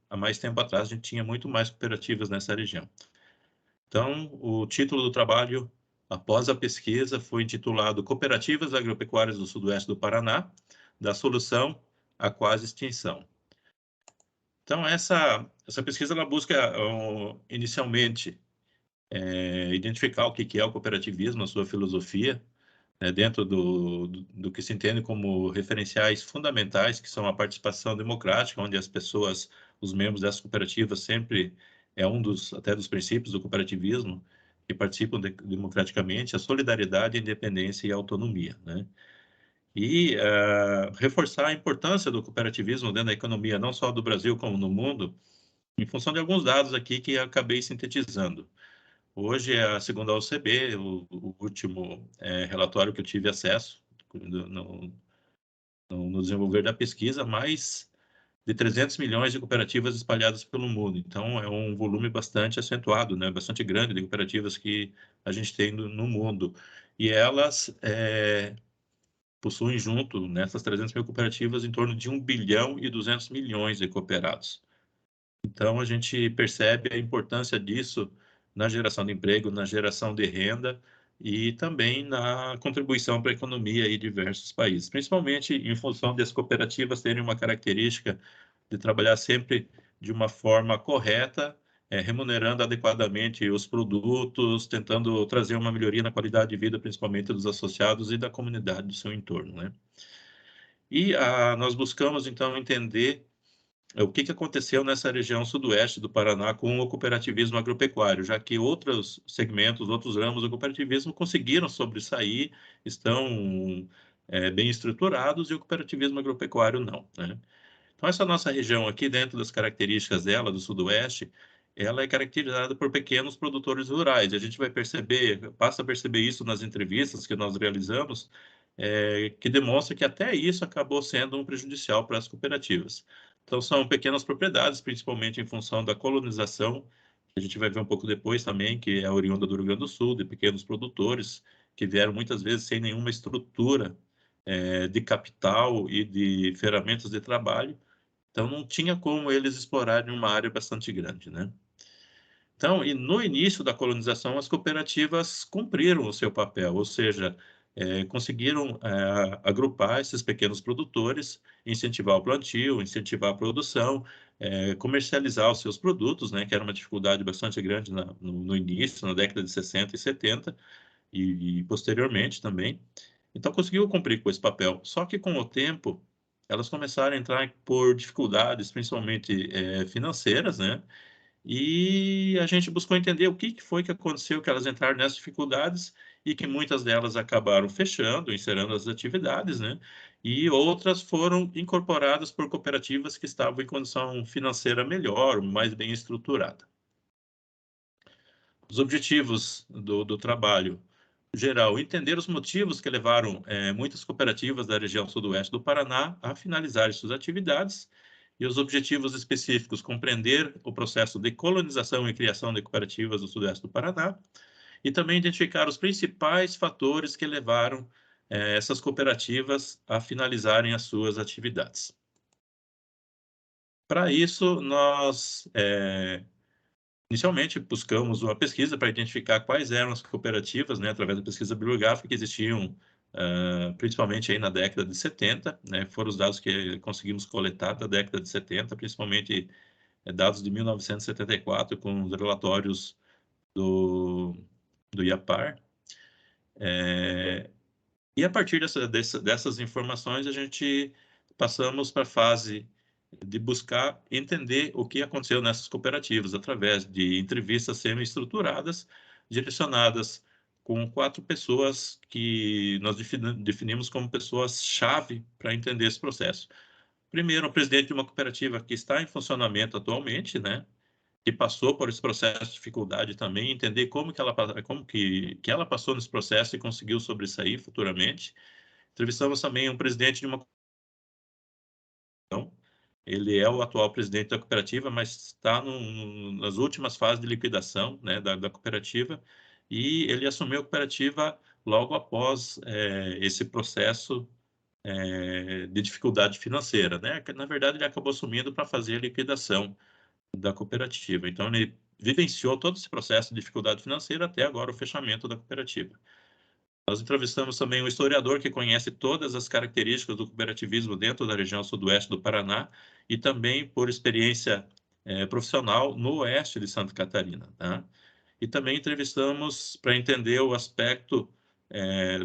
há mais tempo atrás a gente tinha muito mais cooperativas nessa região. Então, o título do trabalho, após a pesquisa, foi intitulado Cooperativas Agropecuárias do Sudoeste do Paraná, da solução à quase extinção. Então, essa pesquisa ela busca, inicialmente, identificar o que é o cooperativismo, a sua filosofia, né, dentro do que se entende como referenciais fundamentais, que são a participação democrática, onde as pessoas, os membros dessas cooperativas, sempre até dos princípios do cooperativismo, que participam democraticamente, a solidariedade, a independência e a autonomia, né? e reforçar a importância do cooperativismo dentro da economia, não só do Brasil como no mundo, em função de alguns dados aqui que eu acabei sintetizando. Hoje é a segunda OCB, o último relatório que eu tive acesso no desenvolver da pesquisa, mais de 300 milhões de cooperativas espalhadas pelo mundo. Então, é um volume bastante acentuado, né? Bastante grande de cooperativas que a gente tem no mundo. E elas possuem junto, nessas 300 mil cooperativas, em torno de 1 bilhão e 200 milhões de cooperados. Então, a gente percebe a importância disso na geração de emprego, na geração de renda e também na contribuição para a economia em diversos países, principalmente em função das cooperativas terem uma característica de trabalhar sempre de uma forma correta, remunerando adequadamente os produtos, tentando trazer uma melhoria na qualidade de vida, principalmente dos associados e da comunidade do seu entorno, né? E nós buscamos, então, entender o que aconteceu nessa região sudoeste do Paraná com o cooperativismo agropecuário, já que outros segmentos, outros ramos do cooperativismo conseguiram sobressair, estão bem estruturados, e o cooperativismo agropecuário não, né? Então, essa nossa região aqui, dentro das características dela, do sudoeste, ela é caracterizada por pequenos produtores rurais. A gente vai perceber, passa a perceber isso nas entrevistas que nós realizamos, que demonstra que até isso acabou sendo um prejudicial para as cooperativas. Então, são pequenas propriedades, principalmente em função da colonização, que a gente vai ver um pouco depois também, que é oriunda do Rio Grande do Sul, de pequenos produtores, que vieram muitas vezes sem nenhuma estrutura de capital e de ferramentas de trabalho. Então, não tinha como eles explorarem uma área bastante grande, né? Então, e no início da colonização, as cooperativas cumpriram o seu papel, ou seja, conseguiram agrupar esses pequenos produtores, incentivar o plantio, incentivar a produção, comercializar os seus produtos, né, que era uma dificuldade bastante grande no início, na década de 60 e 70, e posteriormente também. Então, conseguiu cumprir com esse papel. Só que, com o tempo, elas começaram a entrar por dificuldades, principalmente financeiras, né? E a gente buscou entender o que foi que aconteceu, que elas entraram nessas dificuldades e que muitas delas acabaram fechando, encerrando as atividades, né? E outras foram incorporadas por cooperativas que estavam em condição financeira melhor, mais bem estruturada. Os objetivos do trabalho geral, entender os motivos que levaram muitas cooperativas da região sudoeste do Paraná a finalizar suas atividades, e os objetivos específicos, compreender o processo de colonização e criação de cooperativas do sudoeste do Paraná, e também identificar os principais fatores que levaram essas cooperativas a finalizarem as suas atividades. Para isso, nós inicialmente, buscamos uma pesquisa para identificar quais eram as cooperativas, né, através da pesquisa bibliográfica, que existiam, principalmente aí na década de 70, né, foram os dados que conseguimos coletar da década de 70, principalmente dados de 1974, com os relatórios do IAPAR. E a partir dessas informações, a gente passamos para a fase de buscar entender o que aconteceu nessas cooperativas através de entrevistas semi-estruturadas, direcionadas com 4 pessoas que nós definimos como pessoas-chave para entender esse processo. Primeiro, o presidente de uma cooperativa que está em funcionamento atualmente, né, que passou por esse processo de dificuldade também, entender como que ela passou nesse processo e conseguiu sobressair futuramente. Entrevistamos também um presidente de uma ele é o atual presidente da cooperativa, mas está nas últimas fases de liquidação, né, da cooperativa, e ele assumiu a cooperativa logo após esse processo de dificuldade financeira, né? Na verdade, ele acabou assumindo para fazer a liquidação da cooperativa. Então, ele vivenciou todo esse processo de dificuldade financeira até agora o fechamento da cooperativa. Nós entrevistamos também um historiador que conhece todas as características do cooperativismo dentro da região sudoeste do Paraná e também por experiência profissional no oeste de Santa Catarina, tá? E também entrevistamos para entender o aspecto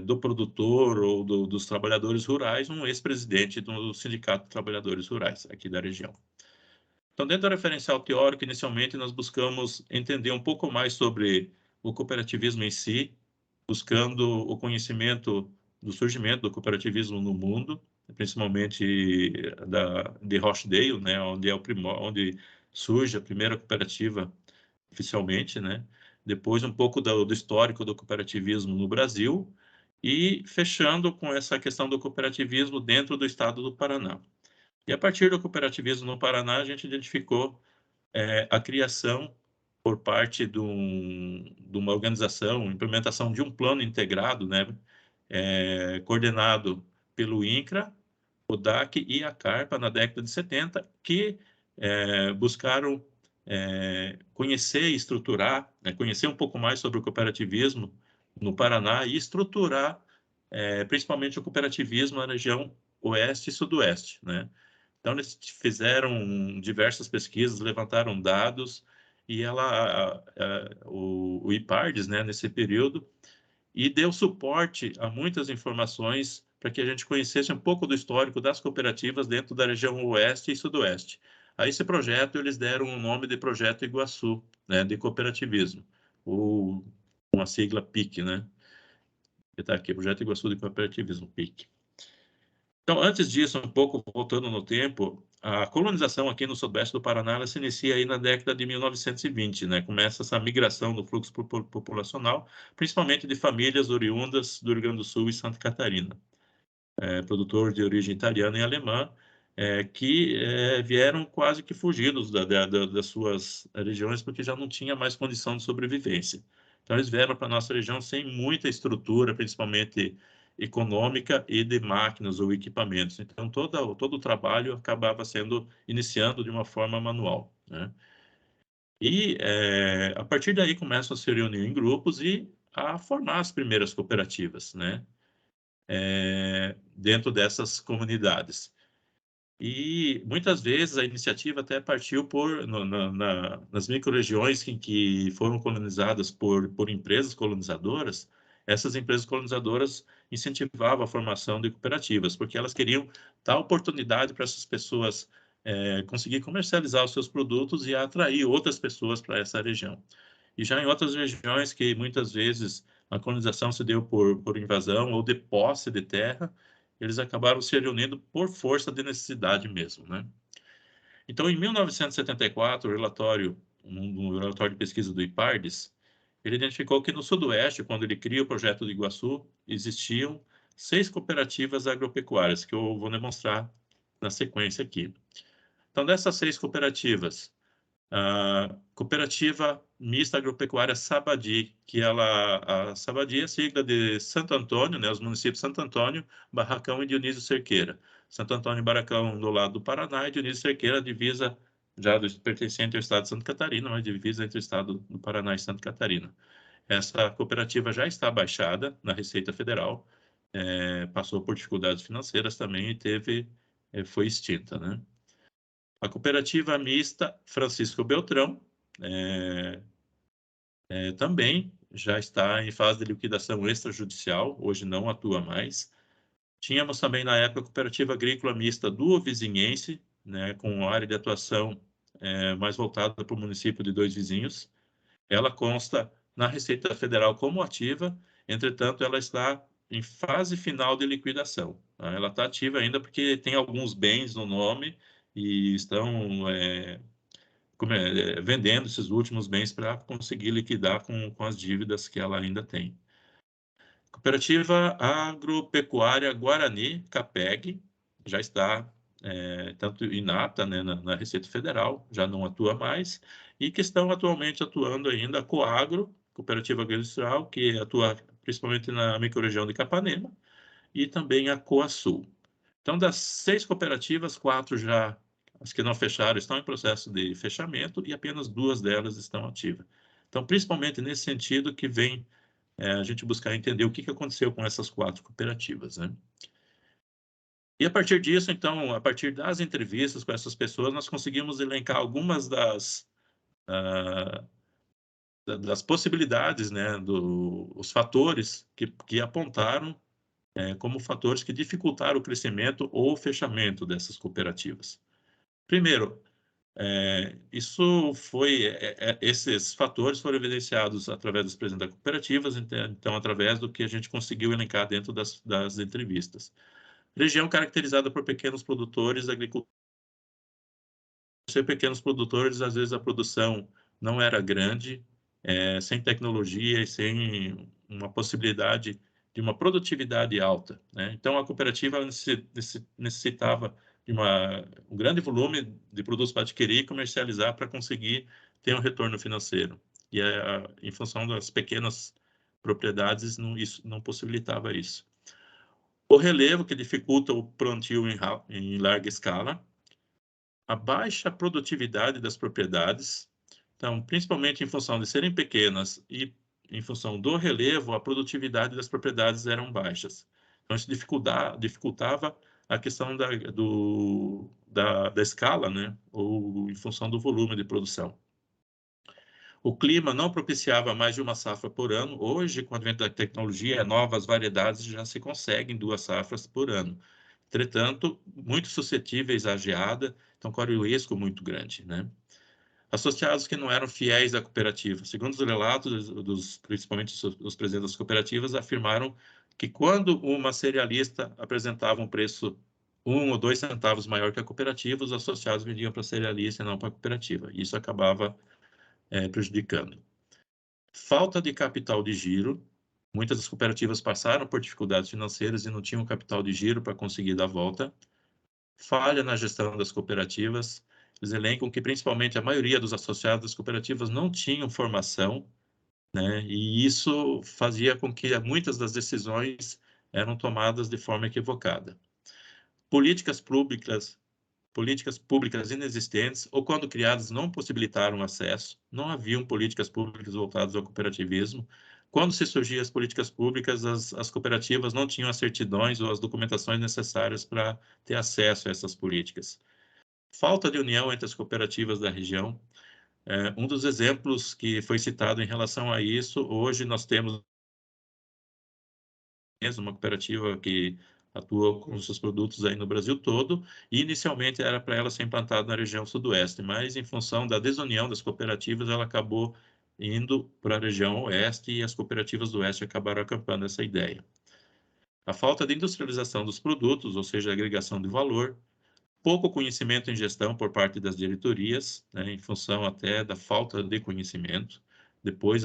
do produtor ou dos trabalhadores rurais, um ex-presidente do Sindicato de Trabalhadores Rurais aqui da região. Então, dentro do referencial teórico, inicialmente, nós buscamos entender um pouco mais sobre o cooperativismo em si, buscando o conhecimento do surgimento do cooperativismo no mundo, principalmente de Rochdale, né, onde surge a primeira cooperativa oficialmente, né? Depois um pouco do histórico do cooperativismo no Brasil e fechando com essa questão do cooperativismo dentro do estado do Paraná. E a partir do cooperativismo no Paraná, a gente identificou a criação por parte de uma organização, implementação de um plano integrado, né, coordenado pelo INCRA, o DAC e a CARPA na década de 70, que buscaram conhecer e estruturar, né, conhecer um pouco mais sobre o cooperativismo no Paraná e estruturar principalmente o cooperativismo na região oeste e sudoeste, né? Então, eles fizeram diversas pesquisas, levantaram dados, e o IPARDES, né, nesse período, e deu suporte a muitas informações para que a gente conhecesse um pouco do histórico das cooperativas dentro da região oeste e sudoeste. A esse projeto, eles deram o nome de Projeto Iguaçu, né, de cooperativismo, ou uma sigla PIC, né? Que está aqui, Projeto Iguaçu de Cooperativismo, PIC. Então, antes disso, um pouco voltando no tempo, a colonização aqui no sudoeste do Paraná ela se inicia aí na década de 1920, né? Começa essa migração do fluxo populacional, principalmente de famílias oriundas do Rio Grande do Sul e Santa Catarina, produtor de origem italiana e alemã, que vieram quase que fugidos das suas regiões porque já não tinha mais condição de sobrevivência. Então, eles vieram para a nossa região sem muita estrutura, principalmente econômica e de máquinas ou equipamentos. Então, todo o trabalho acabava sendo iniciando de uma forma manual, né? E, a partir daí, começam a se reunir em grupos e a formar as primeiras cooperativas, né? Dentro dessas comunidades. E muitas vezes a iniciativa até partiu nas microrregiões que foram colonizadas por empresas colonizadoras. Essas empresas colonizadoras incentivavam a formação de cooperativas, porque elas queriam dar oportunidade para essas pessoas conseguir comercializar os seus produtos e atrair outras pessoas para essa região. E já em outras regiões que muitas vezes a colonização se deu por invasão ou de posse de terra, eles acabaram se reunindo por força de necessidade mesmo, né? Então, em 1974, um relatório de pesquisa do IPARDES, ele identificou que no Sudoeste, quando ele cria o projeto de Iguaçu, existiam 6 cooperativas agropecuárias, que eu vou demonstrar na sequência aqui. Então, dessas 6 cooperativas, a Cooperativa Mista Agropecuária Sabadi, a Sabadi é a sigla de Santo Antônio, né, os municípios de Santo Antônio, Barracão e Dionísio Cerqueira. Santo Antônio e Barracão do lado do Paraná e Dionísio Cerqueira, divisa já pertencente ao estado de Santa Catarina, mas divisa entre o estado do Paraná e Santa Catarina. Essa cooperativa já está baixada na Receita Federal, passou por dificuldades financeiras também e foi extinta, né? A cooperativa mista Francisco Beltrão também já está em fase de liquidação extrajudicial, hoje não atua mais. Tínhamos também na época a cooperativa agrícola mista do Vizinhense, né, com área de atuação mais voltada para o município de Dois Vizinhos. Ela consta na Receita Federal como ativa, entretanto ela está em fase final de liquidação, tá? Ela está ativa ainda porque tem alguns bens no nome e estão vendendo esses últimos bens para conseguir liquidar com as dívidas que ela ainda tem. Cooperativa Agropecuária Guarani, CAPEG, já está tanto inata, né, na Receita Federal, já não atua mais, e que estão atualmente atuando ainda a Coagro, Cooperativa Agroindustrial, que atua principalmente na microrregião de Capanema, e também a Coasul. Então, das 6 cooperativas, 4 já, as que não fecharam, estão em processo de fechamento e apenas 2 delas estão ativas. Então, principalmente nesse sentido que vem a gente buscar entender o que aconteceu com essas 4 cooperativas, né? E a partir disso, então, a partir das entrevistas com essas pessoas, nós conseguimos elencar algumas das possibilidades, né, os fatores que apontaram como fatores que dificultaram o crescimento ou o fechamento dessas cooperativas. Primeiro, Esses fatores foram evidenciados através dos presidentes das cooperativas, então, através do que a gente conseguiu elencar dentro das entrevistas. Região caracterizada por pequenos produtores, agricultores. Ser pequenos produtores, às vezes a produção não era grande, sem tecnologia e sem uma possibilidade de uma produtividade alta, né? Então, a cooperativa necessitava de um grande volume de produtos para adquirir e comercializar para conseguir ter um retorno financeiro. E, em função das pequenas propriedades, isso não possibilitava isso. O relevo, que dificulta o plantio em larga escala. A baixa produtividade das propriedades, então, principalmente em função de serem pequenas e em função do relevo, a produtividade das propriedades eram baixas. Então, isso dificultava a questão da escala, né? Ou em função do volume de produção. O clima não propiciava mais de uma safra por ano. Hoje, com o advento da tecnologia, novas variedades já se conseguem 2 safras por ano. Entretanto, muito suscetíveis à geada, então corre o risco muito grande, né? Associados que não eram fiéis à cooperativa. Segundo os relatos, principalmente os presidentes das cooperativas, afirmaram que quando uma cerealista apresentava um preço 1 ou 2 centavos maior que a cooperativa, os associados vendiam para a cerealista e não para a cooperativa. Isso acabava prejudicando. Falta de capital de giro. Muitas das cooperativas passaram por dificuldades financeiras e não tinham capital de giro para conseguir dar volta. Falha na gestão das cooperativas. Eles elencam que, principalmente, a maioria dos associados das cooperativas não tinham formação, né? E isso fazia com que muitas das decisões eram tomadas de forma equivocada. Políticas públicas inexistentes ou, quando criadas, não possibilitaram acesso. Não haviam políticas públicas voltadas ao cooperativismo. Quando se surgiam as políticas públicas, as cooperativas não tinham as certidões ou as documentações necessárias para ter acesso a essas políticas. Falta de união entre as cooperativas da região. Um dos exemplos que foi citado em relação a isso, hoje nós temos uma cooperativa que atua com seus produtos aí no Brasil todo, e inicialmente era para ela ser implantada na região sudoeste, mas em função da desunião das cooperativas, ela acabou indo para a região oeste e as cooperativas do oeste acabaram acampando essa ideia. A falta de industrialização dos produtos, ou seja, agregação de valor, pouco conhecimento em gestão por parte das diretorias, né, em função até da falta de conhecimento. Depois,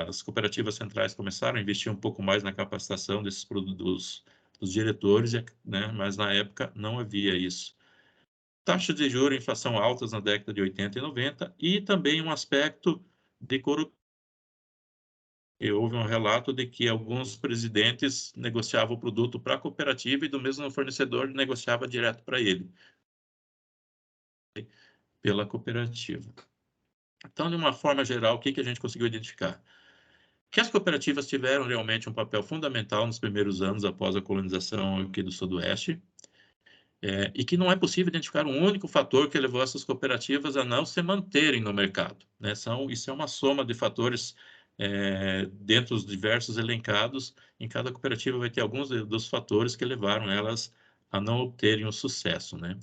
as cooperativas centrais começaram a investir um pouco mais na capacitação desses produtos dos diretores, né, mas na época não havia isso. Taxas de juros e inflação altas na década de 80 e 90 e também um aspecto de corrupção. Houve um relato de que alguns presidentes negociavam o produto para a cooperativa e do mesmo fornecedor negociava direto para ele, pela cooperativa. Então, de uma forma geral, o que a gente conseguiu identificar? Que as cooperativas tiveram realmente um papel fundamental nos primeiros anos após a colonização aqui do Sudoeste, e que não é possível identificar um único fator que levou essas cooperativas a não se manterem no mercado, né? Isso é uma soma de fatores dentro dos diversos elencados. Em cada cooperativa vai ter alguns dos fatores que levaram elas a não obterem o sucesso, né?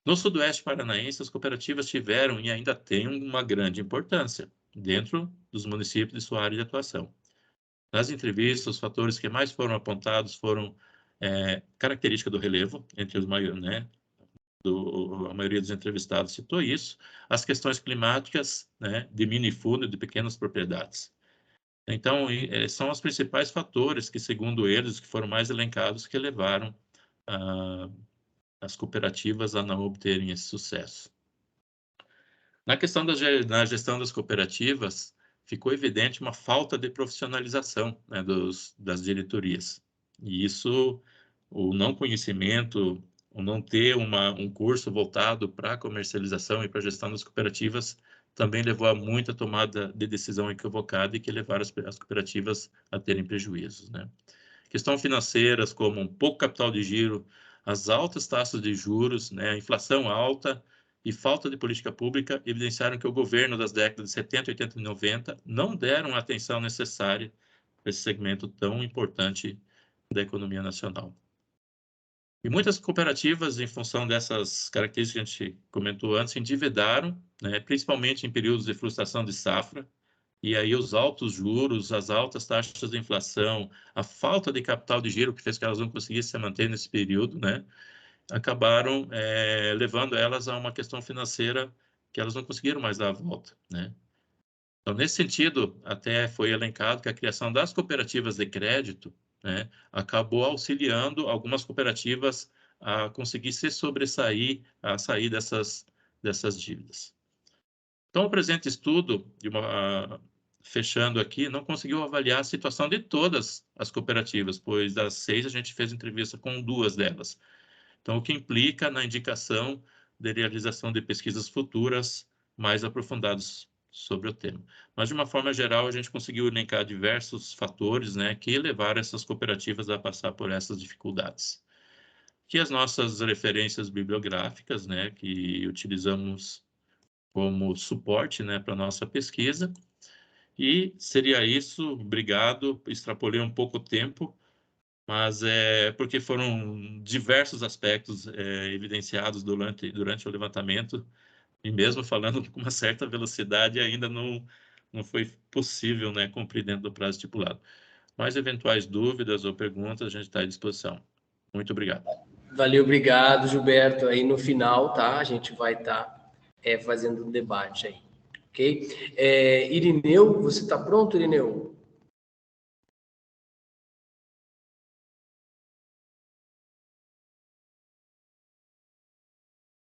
No Sudoeste Paranaense, as cooperativas tiveram e ainda têm uma grande importância dentro dos municípios de sua área de atuação. Nas entrevistas, os fatores que mais foram apontados foram característica do relevo, entre os maiores, né? A maioria dos entrevistados citou isso, as questões climáticas, né, de minifúndio, de pequenas propriedades. Então, são os principais fatores que, segundo eles, que foram mais elencados, que levaram as cooperativas a não obterem esse sucesso. Na questão da gestão das cooperativas, ficou evidente uma falta de profissionalização, né, das diretorias. E isso, o não conhecimento, o não ter um curso voltado para a comercialização e para a gestão das cooperativas, também levou a muita tomada de decisão equivocada e que levaram as cooperativas a terem prejuízos, né? Questões financeiras, como um pouco capital de giro, as altas taxas de juros, né, a inflação alta e falta de política pública evidenciaram que o governo das décadas de 70, 80 e 90 não deram a atenção necessária para esse segmento tão importante da economia nacional. E muitas cooperativas, em função dessas características que a gente comentou antes, se endividaram, né, principalmente em períodos de frustração de safra, e aí os altos juros, as altas taxas de inflação, a falta de capital de giro que fez que elas não conseguissem se manter nesse período, né, acabaram levando elas a uma questão financeira que elas não conseguiram mais dar a volta, né. Então, nesse sentido, até foi elencado que a criação das cooperativas de crédito, né, acabou auxiliando algumas cooperativas a conseguir se sobressair, a sair dessas dívidas. Então, o presente estudo, fechando aqui, não conseguiu avaliar a situação de todas as cooperativas, pois das 6 a gente fez entrevista com 2 delas. Então, o que implica na indicação de realização de pesquisas futuras mais aprofundadas sobre o tema. Mas, de uma forma geral, a gente conseguiu elencar diversos fatores, né, que levaram essas cooperativas a passar por essas dificuldades. Que as nossas referências bibliográficas, né, que utilizamos como suporte, né, para a nossa pesquisa. E seria isso. Obrigado. Extrapolei um pouco o tempo, mas porque foram diversos aspectos evidenciados durante o levantamento, e mesmo falando com uma certa velocidade, ainda não foi possível, né, cumprir dentro do prazo estipulado. Mais eventuais dúvidas ou perguntas, a gente está à disposição. Muito obrigado. Valeu, obrigado, Gilberto. Aí no final, tá? A gente vai estar fazendo um debate aí, ok? Irineu, você está pronto, Irineu?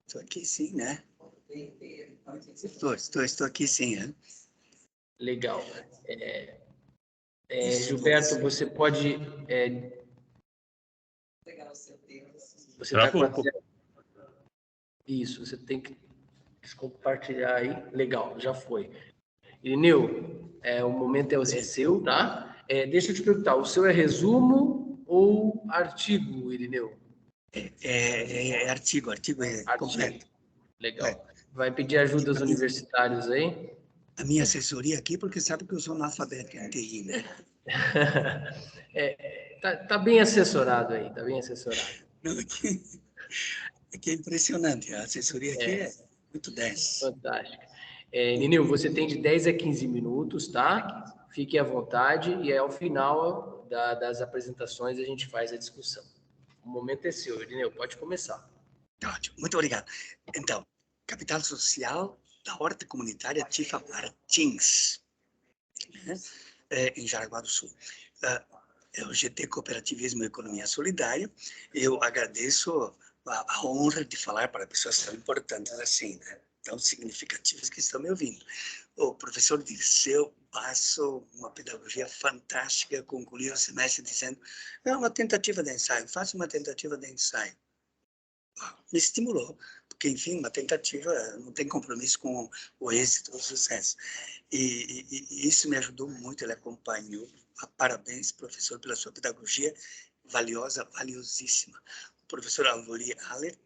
Estou aqui sim, né? Estou aqui sim, né? Legal. Gilberto, você pode... você está com a... Isso, você tem que compartilhar aí. Legal, já foi. Irineu, o momento é seu, tá? Deixa eu te perguntar, o seu é resumo ou artigo, Irineu? Artigo completo. Legal. Vai pedir ajuda aos universitários aí? A minha assessoria aqui, porque sabe que eu sou analfabeto em TI, né? Tá bem assessorado aí, tá bem assessorado. Não, é impressionante, a assessoria aqui é muito 10. Fantástico. Ninil, você tem de 10 a 15 minutos, tá? Fique à vontade e ao final das apresentações a gente faz a discussão. O momento é seu, Irineu, pode começar. Ótimo, muito obrigado. Então, capital social da horta comunitária Tifa Martins, né? Em Jaraguá do Sul. É o GT Cooperativismo e Economia Solidária. Eu agradeço a honra de falar para pessoas tão importantes assim, né? Tão significativas que estão me ouvindo. O professor Dirceu passou uma pedagogia fantástica, concluiu o semestre dizendo: é uma tentativa de ensaio, faça uma tentativa de ensaio. Me estimulou, porque, enfim, uma tentativa não tem compromisso com o êxito ou o sucesso. E isso me ajudou muito, ele acompanhou. Parabéns, professor, pela sua pedagogia valiosa, valiosíssima. O professor Alvori Haller,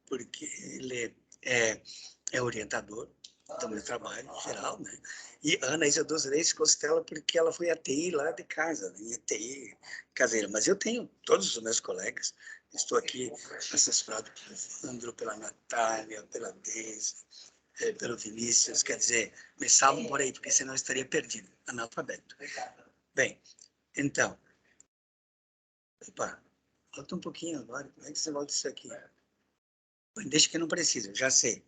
porque ele é orientador do meu trabalho em geral, né? E Ana Isa dos Reis Costela, porque ela foi a TI lá de casa, né? TI caseira. Mas eu tenho todos os meus colegas. Estou aqui assessorado pelo Sandro, pela Natália, pela Deise, pelo Vinícius. Quer dizer, me salvam por aí, porque senão eu estaria perdido, analfabeto. Bem, então... Opa, volta um pouquinho agora. Como é que você volta isso aqui? Deixa que não precisa, já sei.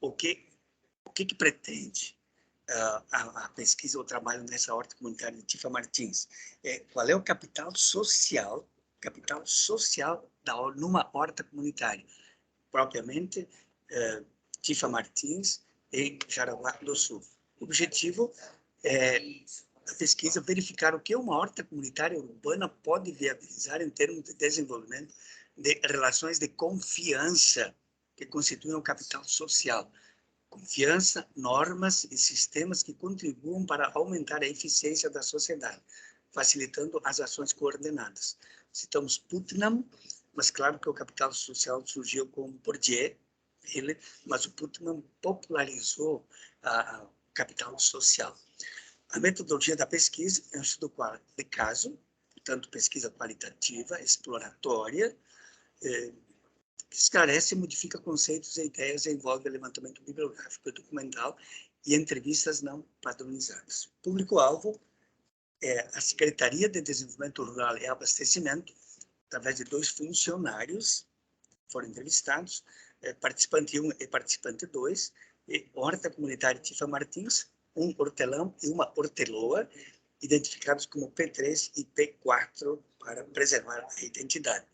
O que pretende a pesquisa ou o trabalho nessa horta comunitária de Tifa Martins? Qual é o capital social numa horta comunitária? Propriamente, Tifa Martins em Jaraguá do Sul. O objetivo da pesquisa é verificar o que uma horta comunitária urbana pode viabilizar em termos de desenvolvimento de relações de confiança que constituem o capital social. Confiança, normas e sistemas que contribuam para aumentar a eficiência da sociedade, facilitando as ações coordenadas. Citamos Putnam, mas claro que o capital social surgiu com Bourdieu, mas o Putnam popularizou o capital social. A metodologia da pesquisa é um estudo de caso, portanto, pesquisa qualitativa, exploratória, esclarece e modifica conceitos e ideias e envolve levantamento bibliográfico e documental e entrevistas não padronizadas. Público-alvo é a Secretaria de Desenvolvimento Rural e Abastecimento, através de 2 funcionários foram entrevistados, participante 1 e participante 2, e Horta Comunitária Tifa Martins, um hortelão e uma horteloa, identificados como P3 e P4 para preservar a identidade,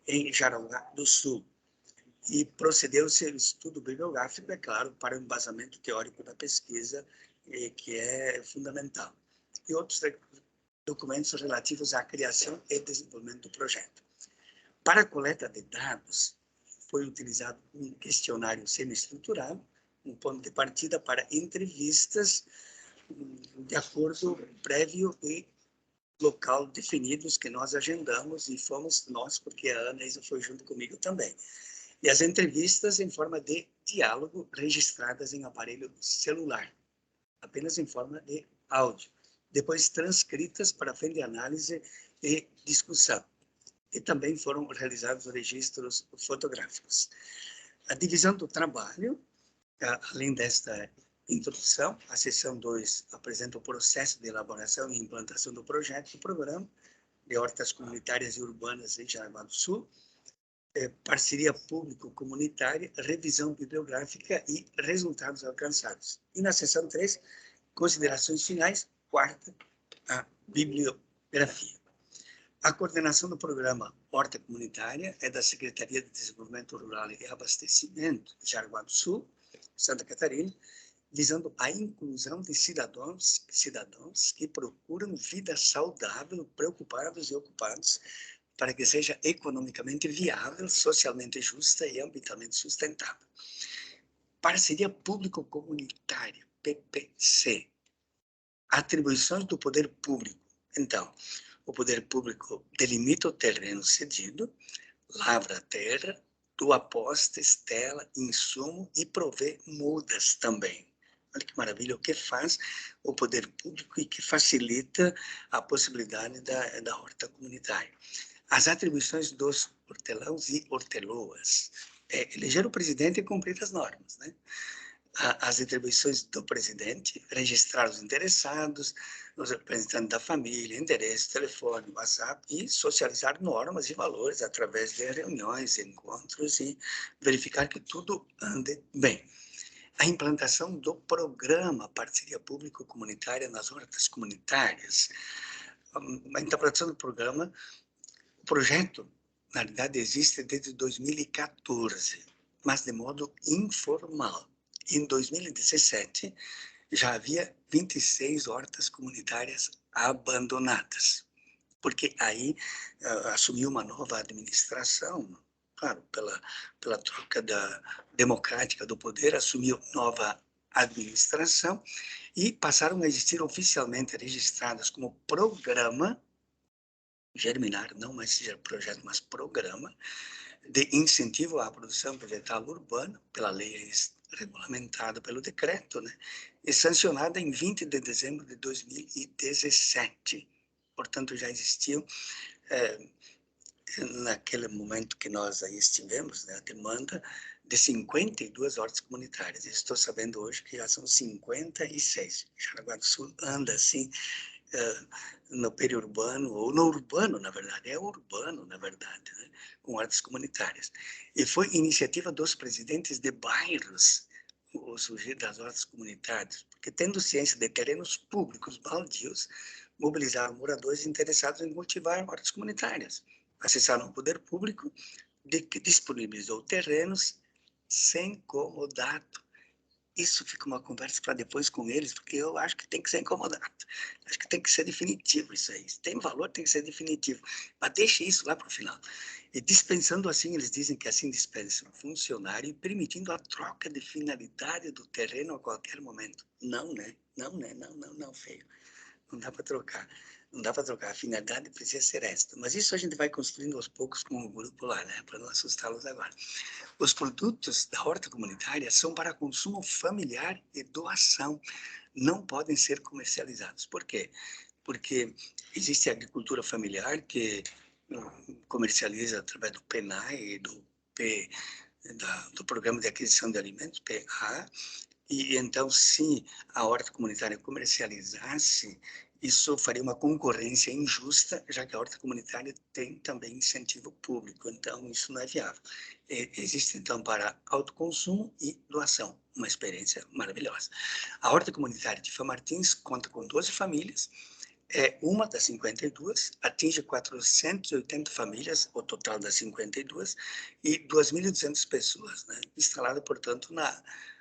em Jaraguá do Sul. E procedeu-se o estudo bibliográfico, é claro, para o embasamento teórico da pesquisa, que é fundamental. E outros documentos relativos à criação e desenvolvimento do projeto. Para a coleta de dados, foi utilizado um questionário semi-estruturado, um ponto de partida para entrevistas de acordo prévio e local definidos que nós agendamos e fomos nós, porque a Ana Isa foi junto comigo também. E as entrevistas em forma de diálogo registradas em aparelho celular, apenas em forma de áudio. Depois transcritas para fim de análise e discussão. E também foram realizados registros fotográficos. A divisão do trabalho, além desta introdução, a seção 2 apresenta o processo de elaboração e implantação do projeto do programa de hortas comunitárias e urbanas em Jaraguá do Sul, parceria público-comunitária, revisão bibliográfica e resultados alcançados. E na seção 3, considerações finais, quarta, a bibliografia. A coordenação do programa Horta Comunitária é da Secretaria de Desenvolvimento Rural e Abastecimento de Jaraguá do Sul, Santa Catarina, visando a inclusão de cidadãos que procuram vida saudável, preocupados e ocupados, para que seja economicamente viável, socialmente justa e ambientalmente sustentável. Parceria público-comunitária, PPC. Atribuições do poder público. Então, o poder público delimita o terreno cedido, lavra a terra, doa posta, estela, insumo e provê mudas também. Olha que maravilha, o que faz o poder público e que facilita a possibilidade da horta comunitária. As atribuições dos hortelãos e horteloas. Eleger o presidente e cumprir as normas, né? As atribuições do presidente, registrar os interessados, os representantes da família, endereço, telefone, WhatsApp e socializar normas e valores através de reuniões, encontros e verificar que tudo ande bem. A implantação do programa Parceria Público-Comunitária nas hortas comunitárias. A implantação do programa, o projeto, na verdade, existe desde 2014, mas de modo informal. Em 2017, já havia 26 hortas comunitárias abandonadas, porque aí assumiu uma nova administração, claro, pela troca democrática do poder, assumiu nova administração e passaram a existir oficialmente registradas como programa, germinar, não mais seja projeto, mas programa, de incentivo à produção vegetal urbana, pela lei regulamentada pelo decreto, né, e sancionada em 20 de dezembro de 2017. Portanto, já existiam, naquele momento que nós aí estivemos, né, a demanda de 52 hortas comunitárias. Estou sabendo hoje que já são 56. Jaraguá do Sul anda assim, no periurbano, ou no urbano, na verdade, urbano, na verdade, né? Com hortas comunitárias. E foi iniciativa dos presidentes de bairros o surgir das hortas comunitárias, porque tendo ciência de terrenos públicos baldios, mobilizaram moradores interessados em cultivar hortas comunitárias. Acessaram o poder público, que disponibilizou terrenos sem comodato. Isso fica uma conversa para depois com eles, porque eu acho que tem que ser incomodado. Acho que tem que ser definitivo isso aí. Se tem valor, tem que ser definitivo. Mas deixe isso lá para o final. E dispensando assim, eles dizem que assim dispensam o funcionário e permitindo a troca de finalidade do terreno a qualquer momento. Não, né? Não, feio. Não dá para trocar. Não dá para trocar. A finalidade precisa ser esta. Mas isso a gente vai construindo aos poucos com o grupo lá, né? Para não assustá-los agora. Os produtos da horta comunitária são para consumo familiar e doação. Não podem ser comercializados. Por quê? Porque existe a agricultura familiar que comercializa através do PNAE, do Programa de Aquisição de Alimentos, PA, e então, se a horta comunitária comercializasse, isso faria uma concorrência injusta, já que a horta comunitária tem também incentivo público, então isso não é viável. Existe, então, para autoconsumo e doação, uma experiência maravilhosa. A horta comunitária Tifa Martins conta com 12 famílias, uma das 52, atinge 480 famílias, o total das 52, e 2.200 pessoas, né? Instalada, portanto,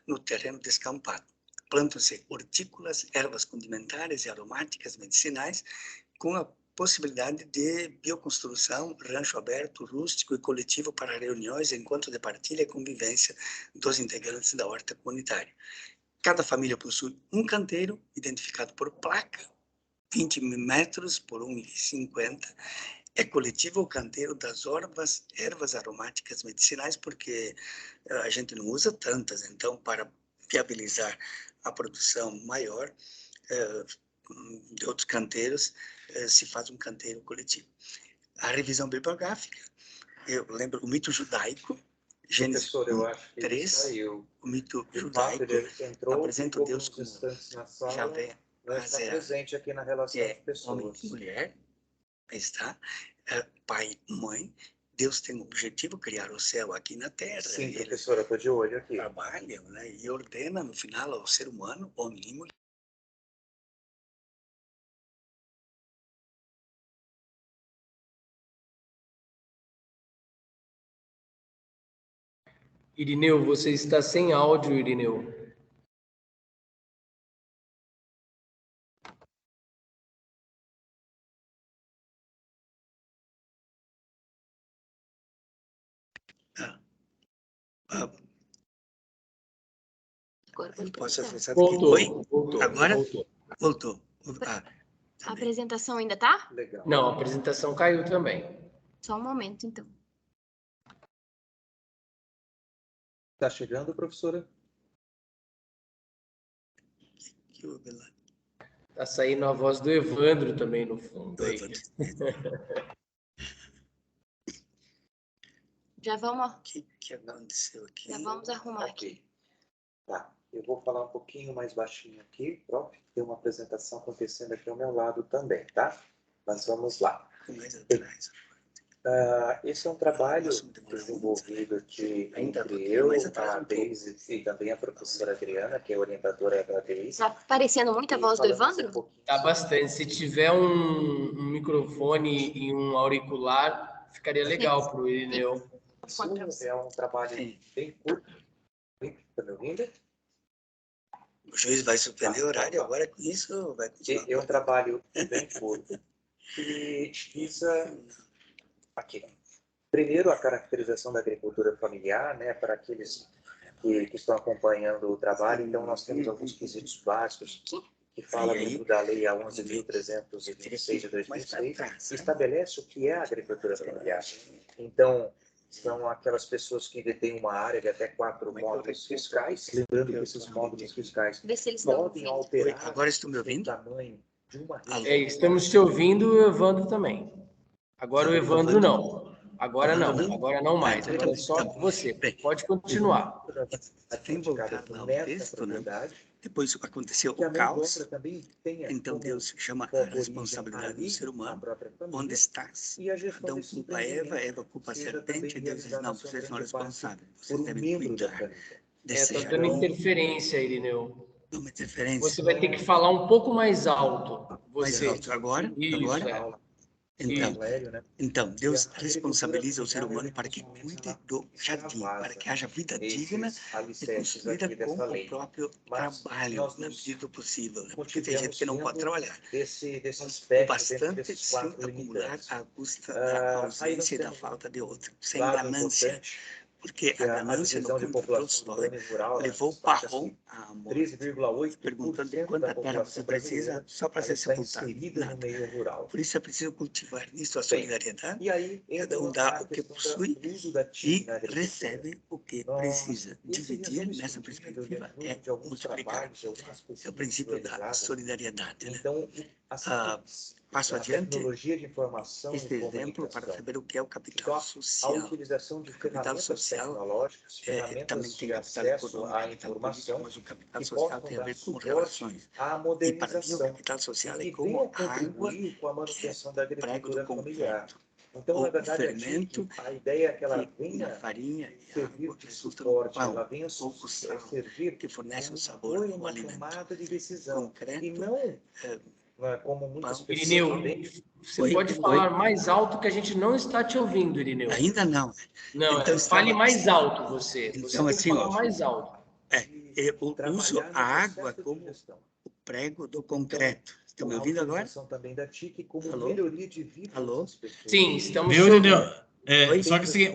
no terreno descampado. Plantam-se hortícolas, ervas condimentares e aromáticas medicinais, com a possibilidade de bioconstrução, rancho aberto, rústico e coletivo para reuniões, encontro de partilha e convivência dos integrantes da horta comunitária. Cada família possui um canteiro, identificado por placa, 20 metros por 1,50 m. É coletivo o canteiro das ervas aromáticas medicinais, porque a gente não usa tantas, então, para viabilizar a produção maior de outros canteiros, se faz um canteiro coletivo. A revisão bibliográfica, eu lembro o mito judaico, Gênesis 3, o mito judaico apresenta Deus como Javé, presente aqui na relação de pessoas. Homem e mulher, está, pai e mãe. Deus tem o objetivo de criar o céu aqui na Terra. Sim, professora, estou de olho aqui. Trabalha, né, e ordena, no final, ao ser humano, homem e mulher. Irineu, você está sem áudio, Irineu. Posso acessar? Voltou. Oi? Voltou. Agora? Voltou. A apresentação ainda tá? Legal. Não, a apresentação caiu também. Só um momento, então. Está chegando, professora? Tá saindo a voz do Evandro também no fundo. Aí. Já vamos, O que aconteceu aqui? já vamos arrumar aqui. Tá, eu vou falar um pouquinho mais baixinho aqui, prof. Tem uma apresentação acontecendo aqui ao meu lado também, tá? Mas vamos lá. Mais atrás. Esse é um trabalho desenvolvido aqui entre eu, a Deise e também a professora Adriana, que é orientadora da Deise. Tá aparecendo muita voz do Evandro? Tá bastante. Se tiver um microfone e um auricular, ficaria legal para o Irineu. Sim, é um trabalho bem curto. Está me ouvindo? O juiz vai suspender o horário agora com isso? Vai continuar? É um trabalho bem curto que visa aqui. Primeiro, a caracterização da agricultura familiar, né, para aqueles que estão acompanhando o trabalho. Então, nós temos alguns quesitos básicos que falam dentro da Lei 11.326 de 2006, que estabelece o que é a agricultura familiar. Então, são aquelas pessoas que detêm uma área de até 4 módulos fiscais, lembrando que esses módulos fiscais podem alterar Agora estou me ouvindo? o tamanho de uma Estamos te ouvindo, o Evandro também. Agora o Evandro não. Agora não mais. Agora é só você. Pode continuar. Sem voltar ao texto, né? Depois aconteceu o caos, então Deus chama a responsabilidade do ser humano. Onde estás? Adão culpa Eva, Eva culpa a serpente, e Deus diz, não, vocês são responsáveis, vocês devem cuidar desse Tá dando interferência, Irineu. Uma interferência. Você vai ter que falar um pouco mais alto. Mais alto. Agora? Isso, Agora? Então, Deus responsabiliza o ser humano para que cuide do jardim, para que haja vida digna e construída com o próprio trabalho, na medida do possível. Né? Porque tem gente que não pode trabalhar. O bastante sem acumular à custa da ausência e da falta de outro, sem ganância. Porque a ganância no campo de Tolstói levou Parron a morte, perguntando de quanta terra você precisa só para ser sepultado. Nada. Por isso é preciso cultivar nisso a solidariedade. Cada um dá o que possui e recebe o que precisa. Dividir, nessa perspectiva, é multiplicar. É o princípio da solidariedade. Né? passo a adiante tecnologia de informação este e exemplo para comunicação. saber o que é o Então, capital a social. utilização de O capital ferramentas social tecnológicas, também ferramentas tem de capital acesso econômico, à capital político, informação mas o capital que social possam tem a dar ver com suporte relações. à E para mim, o modernização capital e social é que como venha a água, contribuir com a manutenção da o prego do agricultura familiar. concreto, Então, ou na o verdade, a fermento TIC, a ideia é que ela que a venha farinha e a servir água de resultam no suporte, pão, ela venha ou o sal, servir que fornece como o um sabor apoio ao na alimento. tomada de decisão, e Concreto, não como muitas pão, pessoas Irineu, também. você Oi, pode oi. falar mais alto que a gente não está te ouvindo, Irineu. Ainda não. Não, Então, fale mais alto você. Você Então, tem que assim, falar ó, mais alto. eu uso Trabalhar a no água processo de como gestão. o prego do concreto. Estão me A ouvindo agora? utilização também da TIC como Alô? melhoria de vida Alô? das pessoas. Sim, estamos Viu, te ouvindo. Irineu? Oi? Só que assim,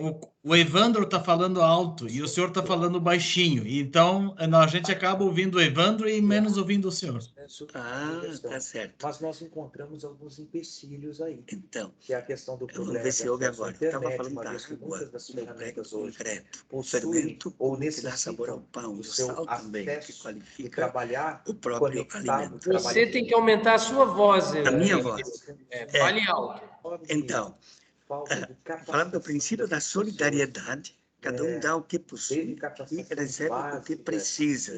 o Evandro está falando alto e o senhor está falando baixinho. Então, a gente acaba ouvindo o Evandro e menos ouvindo o senhor. Ah, tá certo. Mas nós encontramos alguns empecilhos aí, Então, que é a questão do vamos problema ver de se ouve acesso à agora. Eu estava internet, falando uma da vez que água, muitas das do prego ferramentas do hoje concreto, o possuem fermento ou que dá sabor ao necessitam pão, do o seu sal também, que acesso de qualifica trabalhar o próprio conectado. alimento. Você tem que aumentar a sua voz, A minha Irineu. voz. Fale alto. Então, falando do princípio da solidariedade, cada um dá o que possui e recebe o que precisa.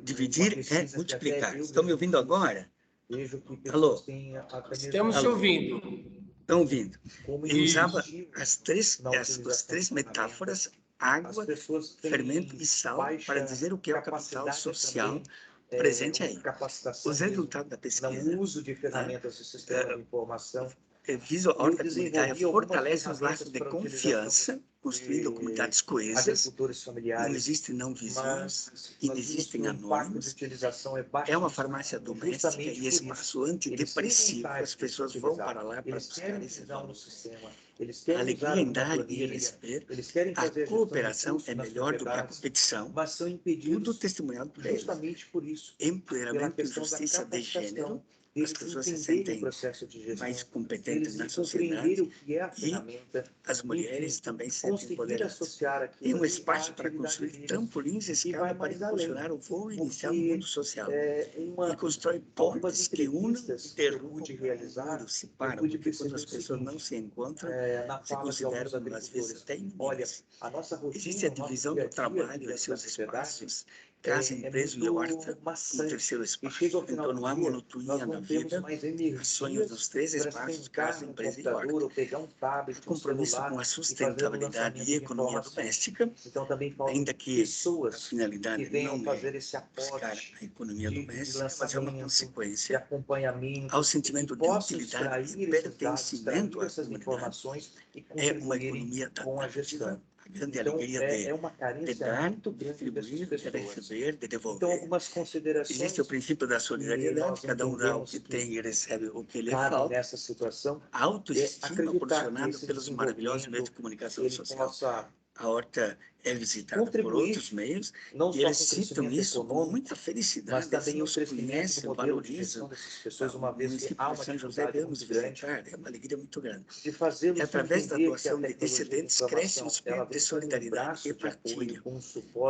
Dividir é multiplicar. Estão me ouvindo agora? Alô? Estamos te ouvindo. Estão ouvindo? Eu usava Isso. as três metáforas, água, fermento e sal, para dizer o que é o capital social presente aí. Os resultados da pesquisa, no uso de ferramentas do sistema de informação, visa a horta comunitária fortalece os laços de confiança, construindo comunidades coesas. agricultores Não familiares, existem não vizinhos, mas e não existem anônimos. utilização É uma farmácia doméstica e espaço antidepressivo. As pessoas vão para lá para buscar esse valor. A alegria em dar e receber. A cooperação é melhor do que a competição. mas são Tudo impedidos testemunhado por eles. justamente por isso, Empoderamento e justiça de gênero. As pessoas se sentem mais competentes na sociedade o que é a e ferramenta, as mulheres também se sentem conseguir empoderadas. associar Tem um aquilo espaço para construir trampolins e escada para impulsionar o voo inicial no mundo social. E constrói pontes que unem e derrubam muros, separam, porque quando as pessoas não se encontram, se consideram, às vezes, até inimigas. Existe a divisão do trabalho em seus espaços, casa, empresa e horta, como terceiro espaço. Então, não há monotonia na vida, há sonhos nos três espaços, casa, empresa e horta. Há compromisso com a sustentabilidade e economia doméstica, ainda que a finalidade não é buscar a economia doméstica, mas é uma consequência ao sentimento de utilidade e pertencimento à comunidade. É uma economia da dádiva, a grande alegria de dar, de distribuir, de receber, de devolver. Existe o princípio da solidariedade, cada um dá o que tem e recebe o que lhe falta. A autoestima proporcionada pelos maravilhosos meios de comunicação social. A horta é visitada por outros meios e eles citam isso com muita felicidade. Eles nos conhecem, valorizam. O município de São José veio nos visitar, é uma alegria muito grande. E através da doação de excedentes, cresce o espírito de solidariedade e partilha.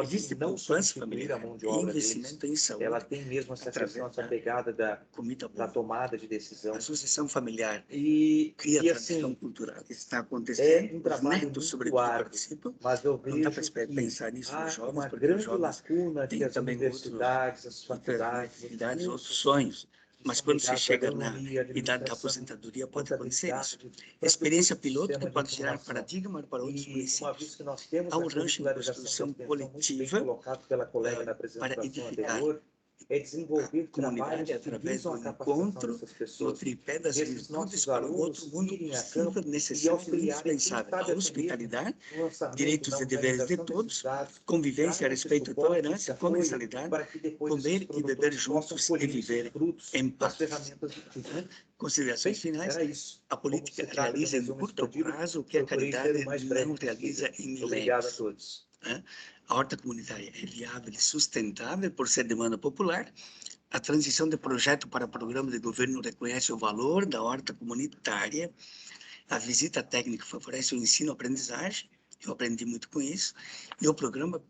Existe poupança familiar e investimento em saúde. Ela tem mesmo essa questão, essa pegada da tomada de decisão. A sucessão familiar e cria tradição cultural. Está acontecendo, os netos, sobretudo, participam. Mas eu Não dá vejo para pensar nisso nos jovens, uma porque os grande jovens lacuna que têm as também universidades, as faculdades, outros sonhos. Mas quando se chega na idade da aposentadoria, pode acontecer isso. Experiência piloto que pode gerar paradigma para outros municípios. Há um rancho de construção coletiva para edificar comunidade através do encontro no tripé das virtudes para um outro mundo possível, necessário e indispensável. A hospitalidade, direitos e deveres de todos, convivência, respeito e tolerância, comensalidade, comer e beber juntos e viver em paz. Considerações finais. A política realiza em curto prazo o que a caridade não realiza em milênios. A horta comunitária é viável e sustentável por ser demanda popular. A transição de projeto para programa de governo reconhece o valor da horta comunitária. A visita técnica favorece o ensino-aprendizagem. Eu aprendi muito com isso. E o programa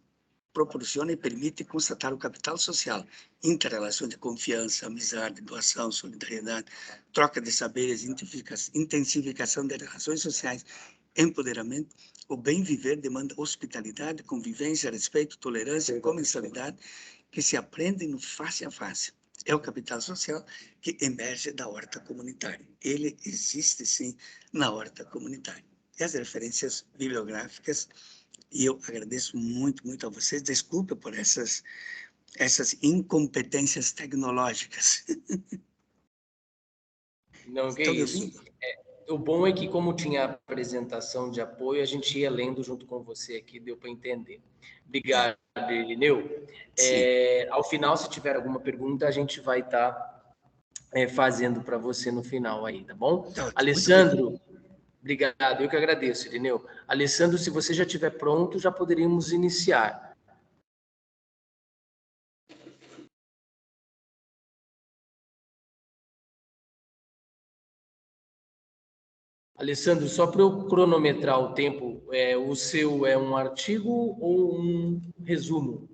proporciona e permite constatar o capital social, inter-relação de confiança, amizade, doação, solidariedade, troca de saberes, intensificação de relações sociais, empoderamento. O bem viver demanda hospitalidade, convivência, respeito, tolerância, comensalidade, que se aprendem no face a face. É o capital social que emerge da horta comunitária. Ele existe, sim, na horta comunitária. E as referências bibliográficas, e eu agradeço muito, muito a vocês. Desculpa por essas incompetências tecnológicas. Não, que Estão me isso. ouvindo? O bom é que, como tinha apresentação de apoio, a gente ia lendo junto com você aqui, deu para entender. Obrigado, Irineu. Ao final, se tiver alguma pergunta, a gente vai estar fazendo para você no final aí, tá bom? Tá, Alessandro, obrigado, eu que agradeço, Irineu. Alessandro, se você já estiver pronto, já poderíamos iniciar. Alessandro, só para eu cronometrar o tempo, o seu é um artigo ou um resumo?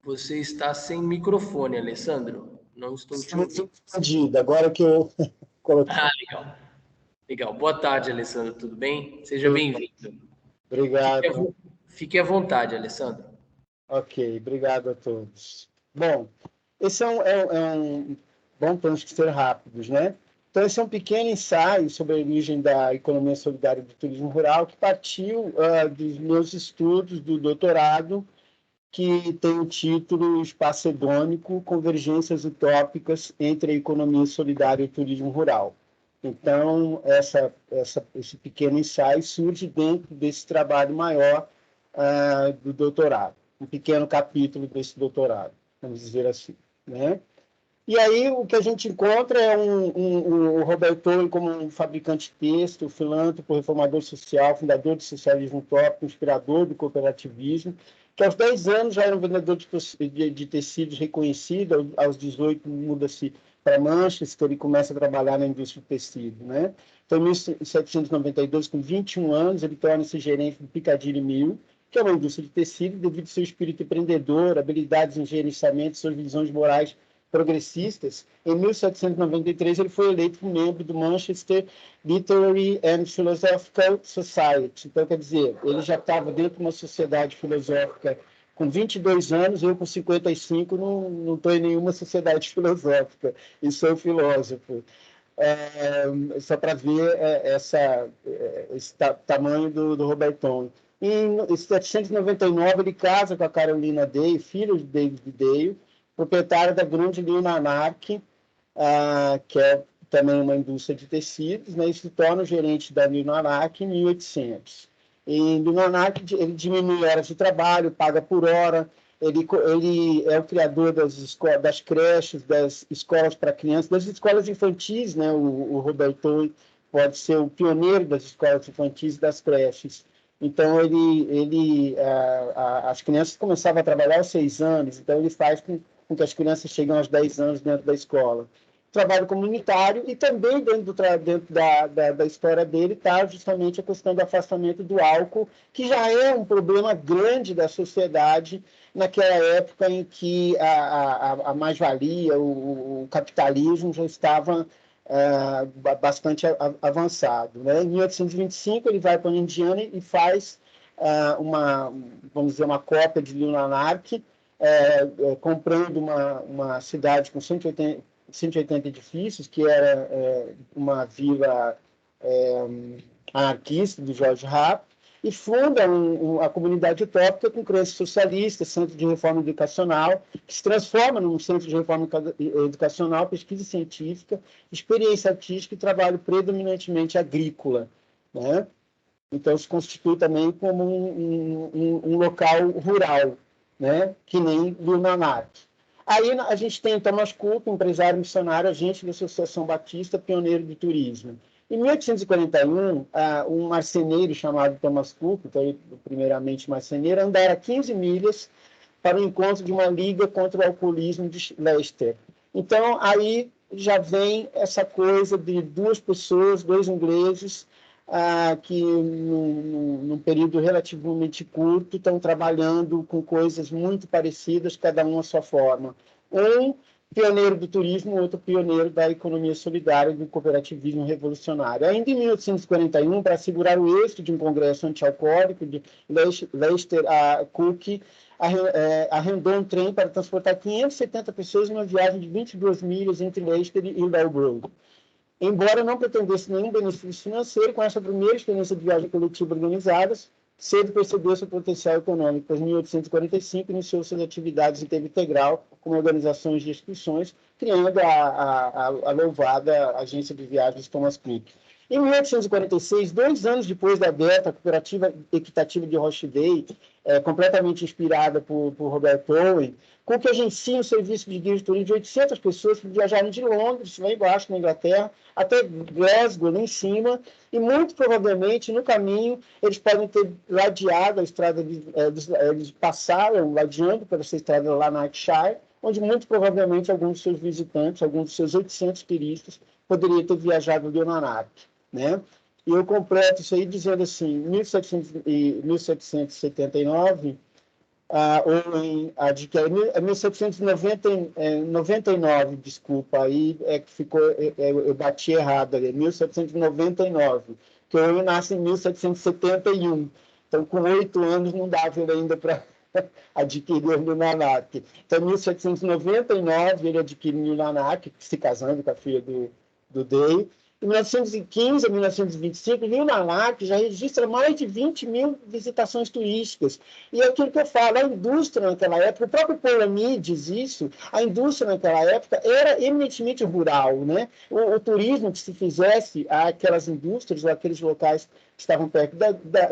Você está sem microfone, Alessandro. Não estou te ouvindo. Agora que eu coloquei. Ah, legal. Legal. Boa tarde, Alessandro. Tudo bem? Seja bem-vindo. Obrigado. Fique à vontade, Alessandro. Ok, obrigado a todos. Bom, esse é um... Bom, temos que ser rápidos, né? Então, esse é um pequeno ensaio sobre a origem da economia solidária do turismo rural, que partiu dos meus estudos do doutorado, que tem o título Espaço Hedônico, Convergências Utópicas entre a Economia Solidária e o Turismo Rural. Então, esse pequeno ensaio surge dentro desse trabalho maior do doutorado, um pequeno capítulo desse doutorado, vamos dizer assim, né? E aí o que a gente encontra é o Roberto como um fabricante texto, filântropo, reformador social, fundador do socialismo utópico, inspirador do cooperativismo, que aos 10 anos já era um vendedor de tecidos reconhecido, aos 18 muda-se para Manchester, ele começa a trabalhar na indústria do tecido, né? Então, em 1792, com 21 anos, ele torna-se gerente do Piccadilly Mill, que é uma indústria de tecido, devido ao seu espírito empreendedor, habilidades em gerenciamento, suas visões morais progressistas. Em 1793, ele foi eleito membro do Manchester Literary and Philosophical Society. Então, quer dizer, ele já estava dentro de uma sociedade filosófica com 22 anos, eu com 55 não estou em nenhuma sociedade filosófica, e sou filósofo. Só para ver esse tamanho do Roberton. Em 1799, ele casa com a Carolina Day, filho de David Day, proprietária da grande New Lanark, que é também uma indústria de tecidos, né, e se torna o gerente da New Lanark em 1800. Em New Lanark, ele diminui horas de trabalho, paga por hora, ele é o criador das creches, das escolas para crianças, das escolas infantis, né, o Roberto pode ser o pioneiro das escolas infantis e das creches. Então, as crianças começavam a trabalhar aos 6 anos, então ele faz com que as crianças cheguem aos 10 anos dentro da escola. Trabalho comunitário, e também dentro da história dele está justamente a questão do afastamento do álcool, que já é um problema grande da sociedade naquela época em que a mais-valia, o capitalismo já estava bastante avançado, né? Em 1825, ele vai para a Indiana e faz vamos dizer, uma cópia de New Lanark, comprando uma cidade com 180 edifícios, que era uma vila anarquista do George Rapp, e funda a comunidade utópica com crenças socialistas, centro de reforma educacional, que se transforma num centro de reforma educacional, pesquisa científica, experiência artística e trabalho predominantemente agrícola, né? Então, se constitui também como um local rural, né? Que nem Lunanark. Aí a gente tem Thomas Cook, empresário missionário, agente da Associação Batista, pioneiro do turismo. Em 1841, um marceneiro chamado Thomas Cook, então, primeiramente marceneiro, andara 15 milhas para o encontro de uma liga contra o alcoolismo de Leicester. Então, aí já vem essa coisa de duas pessoas, dois ingleses, que num período relativamente curto estão trabalhando com coisas muito parecidas, cada um à sua forma. Um pioneiro do turismo, outro pioneiro da economia solidária e do cooperativismo revolucionário. Ainda em 1841, para assegurar o êxito de um congresso anti-alcoólico, de Leicester Cook arrendou um trem para transportar 570 pessoas em uma viagem de 22 milhas entre Leicester e Loughborough. Embora não pretendesse nenhum benefício financeiro, com essa primeira experiência de viagem coletiva organizada, cedo percebeu seu potencial econômico. Em 1845, iniciou suas atividades em tempo integral, como organizações de excursões, criando a louvada agência de viagens Thomas Cook. Em 1846, 2 anos depois da Beta, a cooperativa equitativa de Rochdale, completamente inspirada por Robert Owen, com que agencia um serviço de guia de turismo de 800 pessoas que viajaram de Londres, lá embaixo, na Inglaterra, até Glasgow, lá em cima, e muito provavelmente, no caminho, eles podem ter ladeado a estrada, eles passaram ladeando por essa estrada lá na Yorkshire, onde muito provavelmente alguns dos seus visitantes, alguns dos seus 800 turistas, poderiam ter viajado de Nanak, né? E eu completo isso aí dizendo assim, em 1779, Owen adquiriu, 1799, desculpa, aí que ficou, eu bati errado ali, 1799, que o Owen nasce em 1771, então com 8 anos não dava ainda para adquirir o Nanak. Então, em 1799, ele adquiriu o Nanak, se casando com a filha do Day. Em 1915 a 1925, o Nanak já registra mais de 20 mil visitações turísticas. E é aquilo que eu falo, a indústria naquela época, o próprio Polanyi diz isso, a indústria naquela época era eminentemente rural, né? O turismo que se fizesse àquelas indústrias ou aqueles locais que estavam perto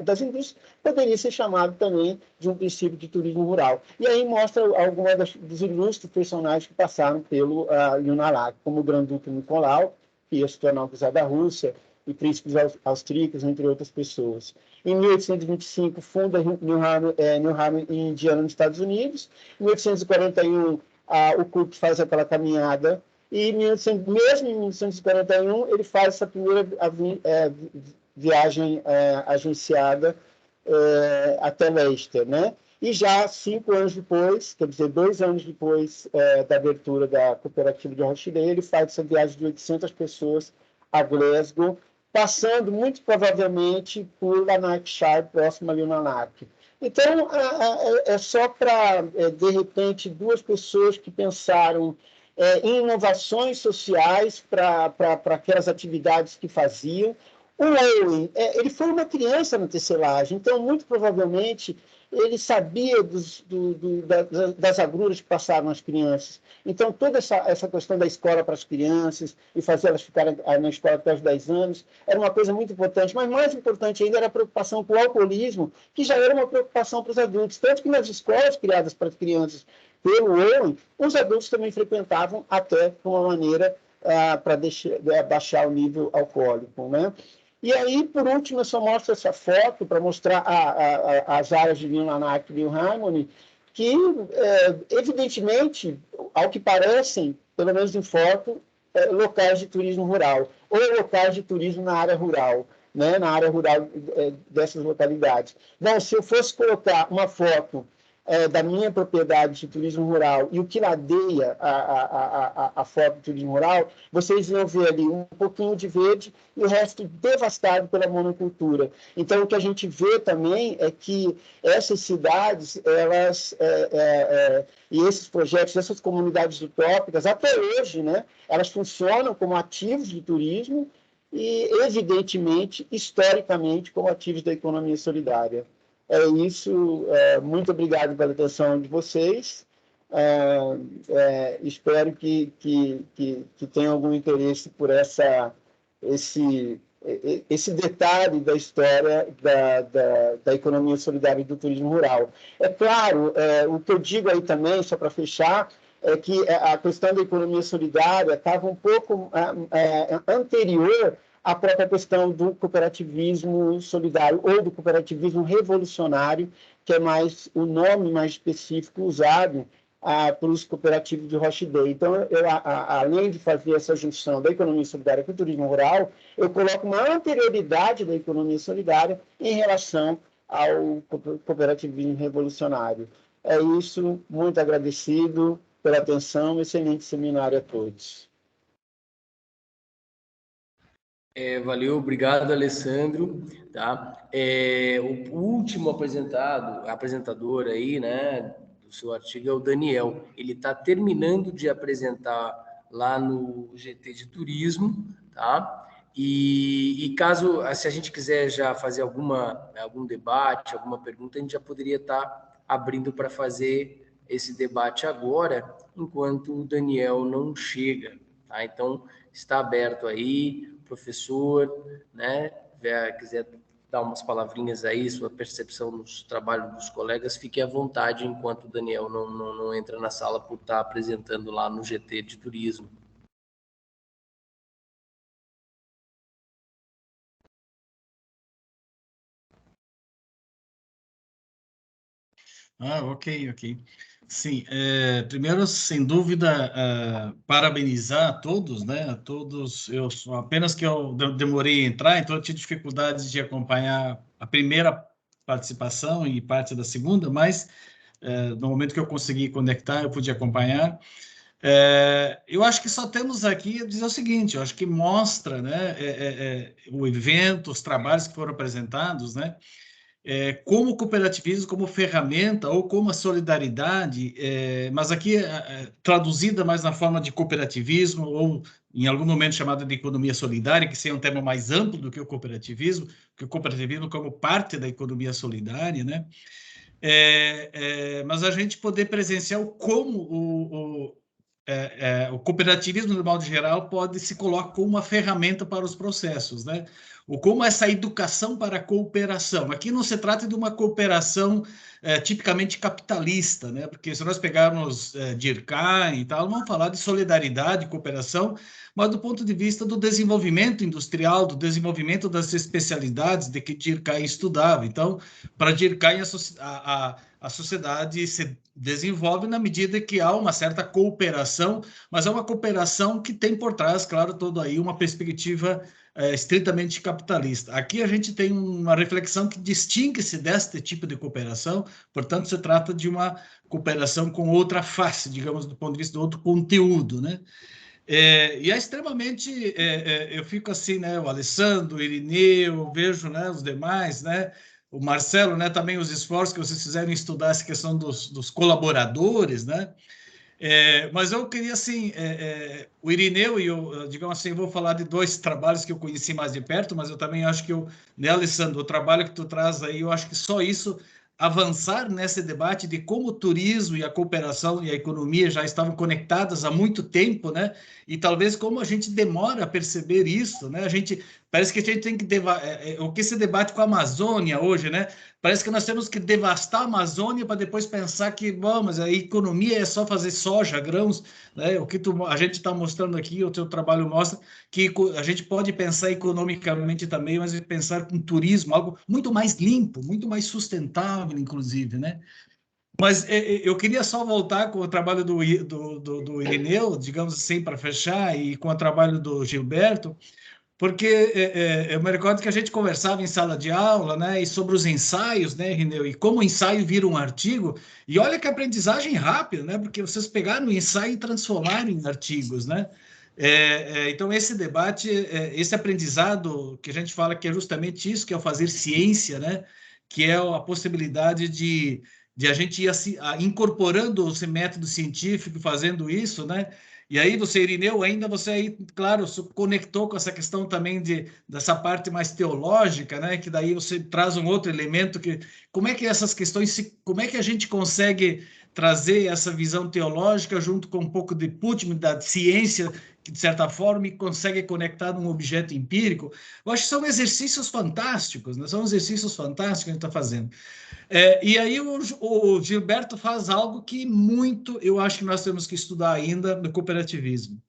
das indústrias, poderia ser chamado também de um princípio de turismo rural. E aí mostra alguns dos ilustres personagens que passaram pelo Nanak, como o Grande-Duque Nicolau, que ia se tornar o czar da Rússia, e príncipes austríacos, entre outras pessoas. Em 1825, funda New Haven, em Indiana, nos Estados Unidos. Em 1841, o Cook faz aquela caminhada, e mesmo em 1941, ele faz essa primeira viagem agenciada até Leicester, né? E já 5 anos depois, quer dizer, 2 anos depois da abertura da cooperativa de Rochdale, ele faz essa viagem de 800 pessoas a Glasgow, passando muito provavelmente por Lanarkshire, próximo ali ao Nanak. Então, é só para, de repente, 2 pessoas que pensaram em inovações sociais para aquelas atividades que faziam. O Owen, ele foi uma criança na tecelagem, então, muito provavelmente, ele sabia das agruras que passaram as crianças. Então, toda essa questão da escola para as crianças e fazer elas ficarem na escola até os 10 anos era uma coisa muito importante, mas mais importante ainda era a preocupação com o alcoolismo, que já era uma preocupação para os adultos. Tanto que nas escolas criadas para as crianças pelo Owen, os adultos também frequentavam até de uma maneira para baixar o nível alcoólico, né? E aí, por último, eu só mostro essa foto para mostrar as áreas de New Nanak e New Harmony, que, evidentemente, ao que parecem, pelo menos em foto, locais de turismo rural, ou locais de turismo na área rural, né, na área rural dessas localidades. Bom, se eu fosse colocar uma foto da minha propriedade de turismo rural e o que ladeia a foto de turismo rural, vocês iam ver ali um pouquinho de verde e o resto devastado pela monocultura. Então, o que a gente vê também é que essas cidades, elas, e esses projetos, essas comunidades utópicas, até hoje, né, elas funcionam como ativos de turismo e, evidentemente, historicamente, como ativos da economia solidária. É isso, muito obrigado pela atenção de vocês, espero que tenham algum interesse por esse detalhe da história da economia solidária e do turismo rural. É claro, o que eu digo aí também, só para fechar, é que a questão da economia solidária estava um pouco anterior a própria questão do cooperativismo solidário ou do cooperativismo revolucionário, que é mais o nome mais específico usado para os cooperativos de Rochdale. Então, além de fazer essa junção da economia solidária com o turismo rural, eu coloco uma anterioridade da economia solidária em relação ao cooperativismo revolucionário. É isso, muito agradecido pela atenção, excelente seminário a todos. Valeu, obrigado, Alessandro. Tá? O último apresentador aí, né, do seu artigo é o Daniel. Ele está terminando de apresentar lá no GT de Turismo, tá? E caso, se a gente quiser já fazer algum debate, alguma pergunta, a gente já poderia estar abrindo para fazer esse debate agora, enquanto o Daniel não chega, tá? Então, está aberto aí, professor, né? Quiser dar umas palavrinhas aí, sua percepção nos trabalhos dos colegas, fique à vontade enquanto o Daniel não entra na sala por estar apresentando lá no GT de Turismo. Ok. Sim, primeiro, sem dúvida, parabenizar a todos, né? A todos, apenas que eu demorei a entrar, então eu tive dificuldade de acompanhar a primeira participação e parte da segunda, mas no momento que eu consegui conectar, eu pude acompanhar. Eu acho que só temos aqui a dizer o seguinte, eu acho que mostra, né, o evento, os trabalhos que foram apresentados, né? Como o cooperativismo, como ferramenta ou como a solidariedade, mas aqui traduzida mais na forma de cooperativismo ou em algum momento chamada de economia solidária, que seria um termo mais amplo do que o cooperativismo, que o cooperativismo como parte da economia solidária, né? Mas a gente poder presenciar como o cooperativismo, de modo geral, pode se colocar como uma ferramenta para os processos, né? Ou como essa educação para a cooperação. Aqui não se trata de uma cooperação tipicamente capitalista, né? Porque se nós pegarmos Durkheim e tal, vamos falar de solidariedade, cooperação, mas do ponto de vista do desenvolvimento industrial, do desenvolvimento das especialidades de que Durkheim estudava. Então, para Durkheim, a sociedade se desenvolve na medida que há uma certa cooperação, mas é uma cooperação que tem por trás, claro, toda aí uma perspectiva estritamente capitalista. Aqui a gente tem uma reflexão que distingue-se deste tipo de cooperação, portanto, se trata de uma cooperação com outra face, digamos, do ponto de vista do outro conteúdo, né? E é extremamente, eu fico assim, né, o Alessandro, o Irineu, eu vejo, né, os demais, né, o Marcelo, né, também os esforços que vocês fizeram em estudar essa questão dos colaboradores, né, mas eu queria, assim, o Irineu e eu, digamos assim, vou falar de dois trabalhos que eu conheci mais de perto, mas eu também acho que, né, Alessandro, o trabalho que tu traz aí, eu acho que só isso, avançar nesse debate de como o turismo e a cooperação e a economia já estavam conectadas há muito tempo, né? E talvez como a gente demora a perceber isso, né? Parece que a gente tem que o que se debate com a Amazônia hoje, né? Parece que nós temos que devastar a Amazônia para depois pensar que, bom, mas a economia é só fazer soja, grãos, né? O que a gente está mostrando aqui, o teu trabalho mostra que a gente pode pensar economicamente também, mas pensar com turismo, algo muito mais limpo, muito mais sustentável, inclusive, né? Mas eu queria só voltar com o trabalho do Irineu, digamos assim, para fechar, e com o trabalho do Gilberto, porque eu me recordo que a gente conversava em sala de aula, né, e sobre os ensaios, né, Irineu, e como o ensaio vira um artigo, e olha que aprendizagem rápida, né, porque vocês pegaram o ensaio e transformaram em artigos, né? Então, esse debate, esse aprendizado que a gente fala que é justamente isso, que é o fazer ciência, né? Que é a possibilidade de a gente ir incorporando esse método científico, fazendo isso, né? E aí você, Irineu, você aí, claro, conectou com essa questão também dessa parte mais teológica, né? Que daí você traz um outro elemento que, como é que essas questões, como é que a gente consegue trazer essa visão teológica junto com um pouco de Putman, da ciência, que de certa forma consegue conectar num objeto empírico. Eu acho que são exercícios fantásticos, né? São exercícios fantásticos que a gente está fazendo. E aí o Gilberto faz algo que muito eu acho que nós temos que estudar ainda no cooperativismo,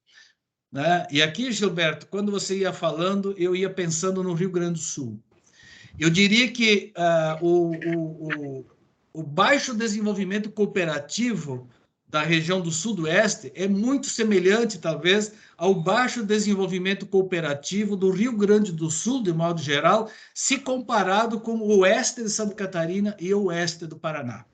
né? E aqui, Gilberto, quando você ia falando, eu ia pensando no Rio Grande do Sul. Eu diria que o baixo desenvolvimento cooperativo da região do Sudoeste é muito semelhante, talvez, ao baixo desenvolvimento cooperativo do Rio Grande do Sul, de modo geral, se comparado com o oeste de Santa Catarina e o oeste do Paraná.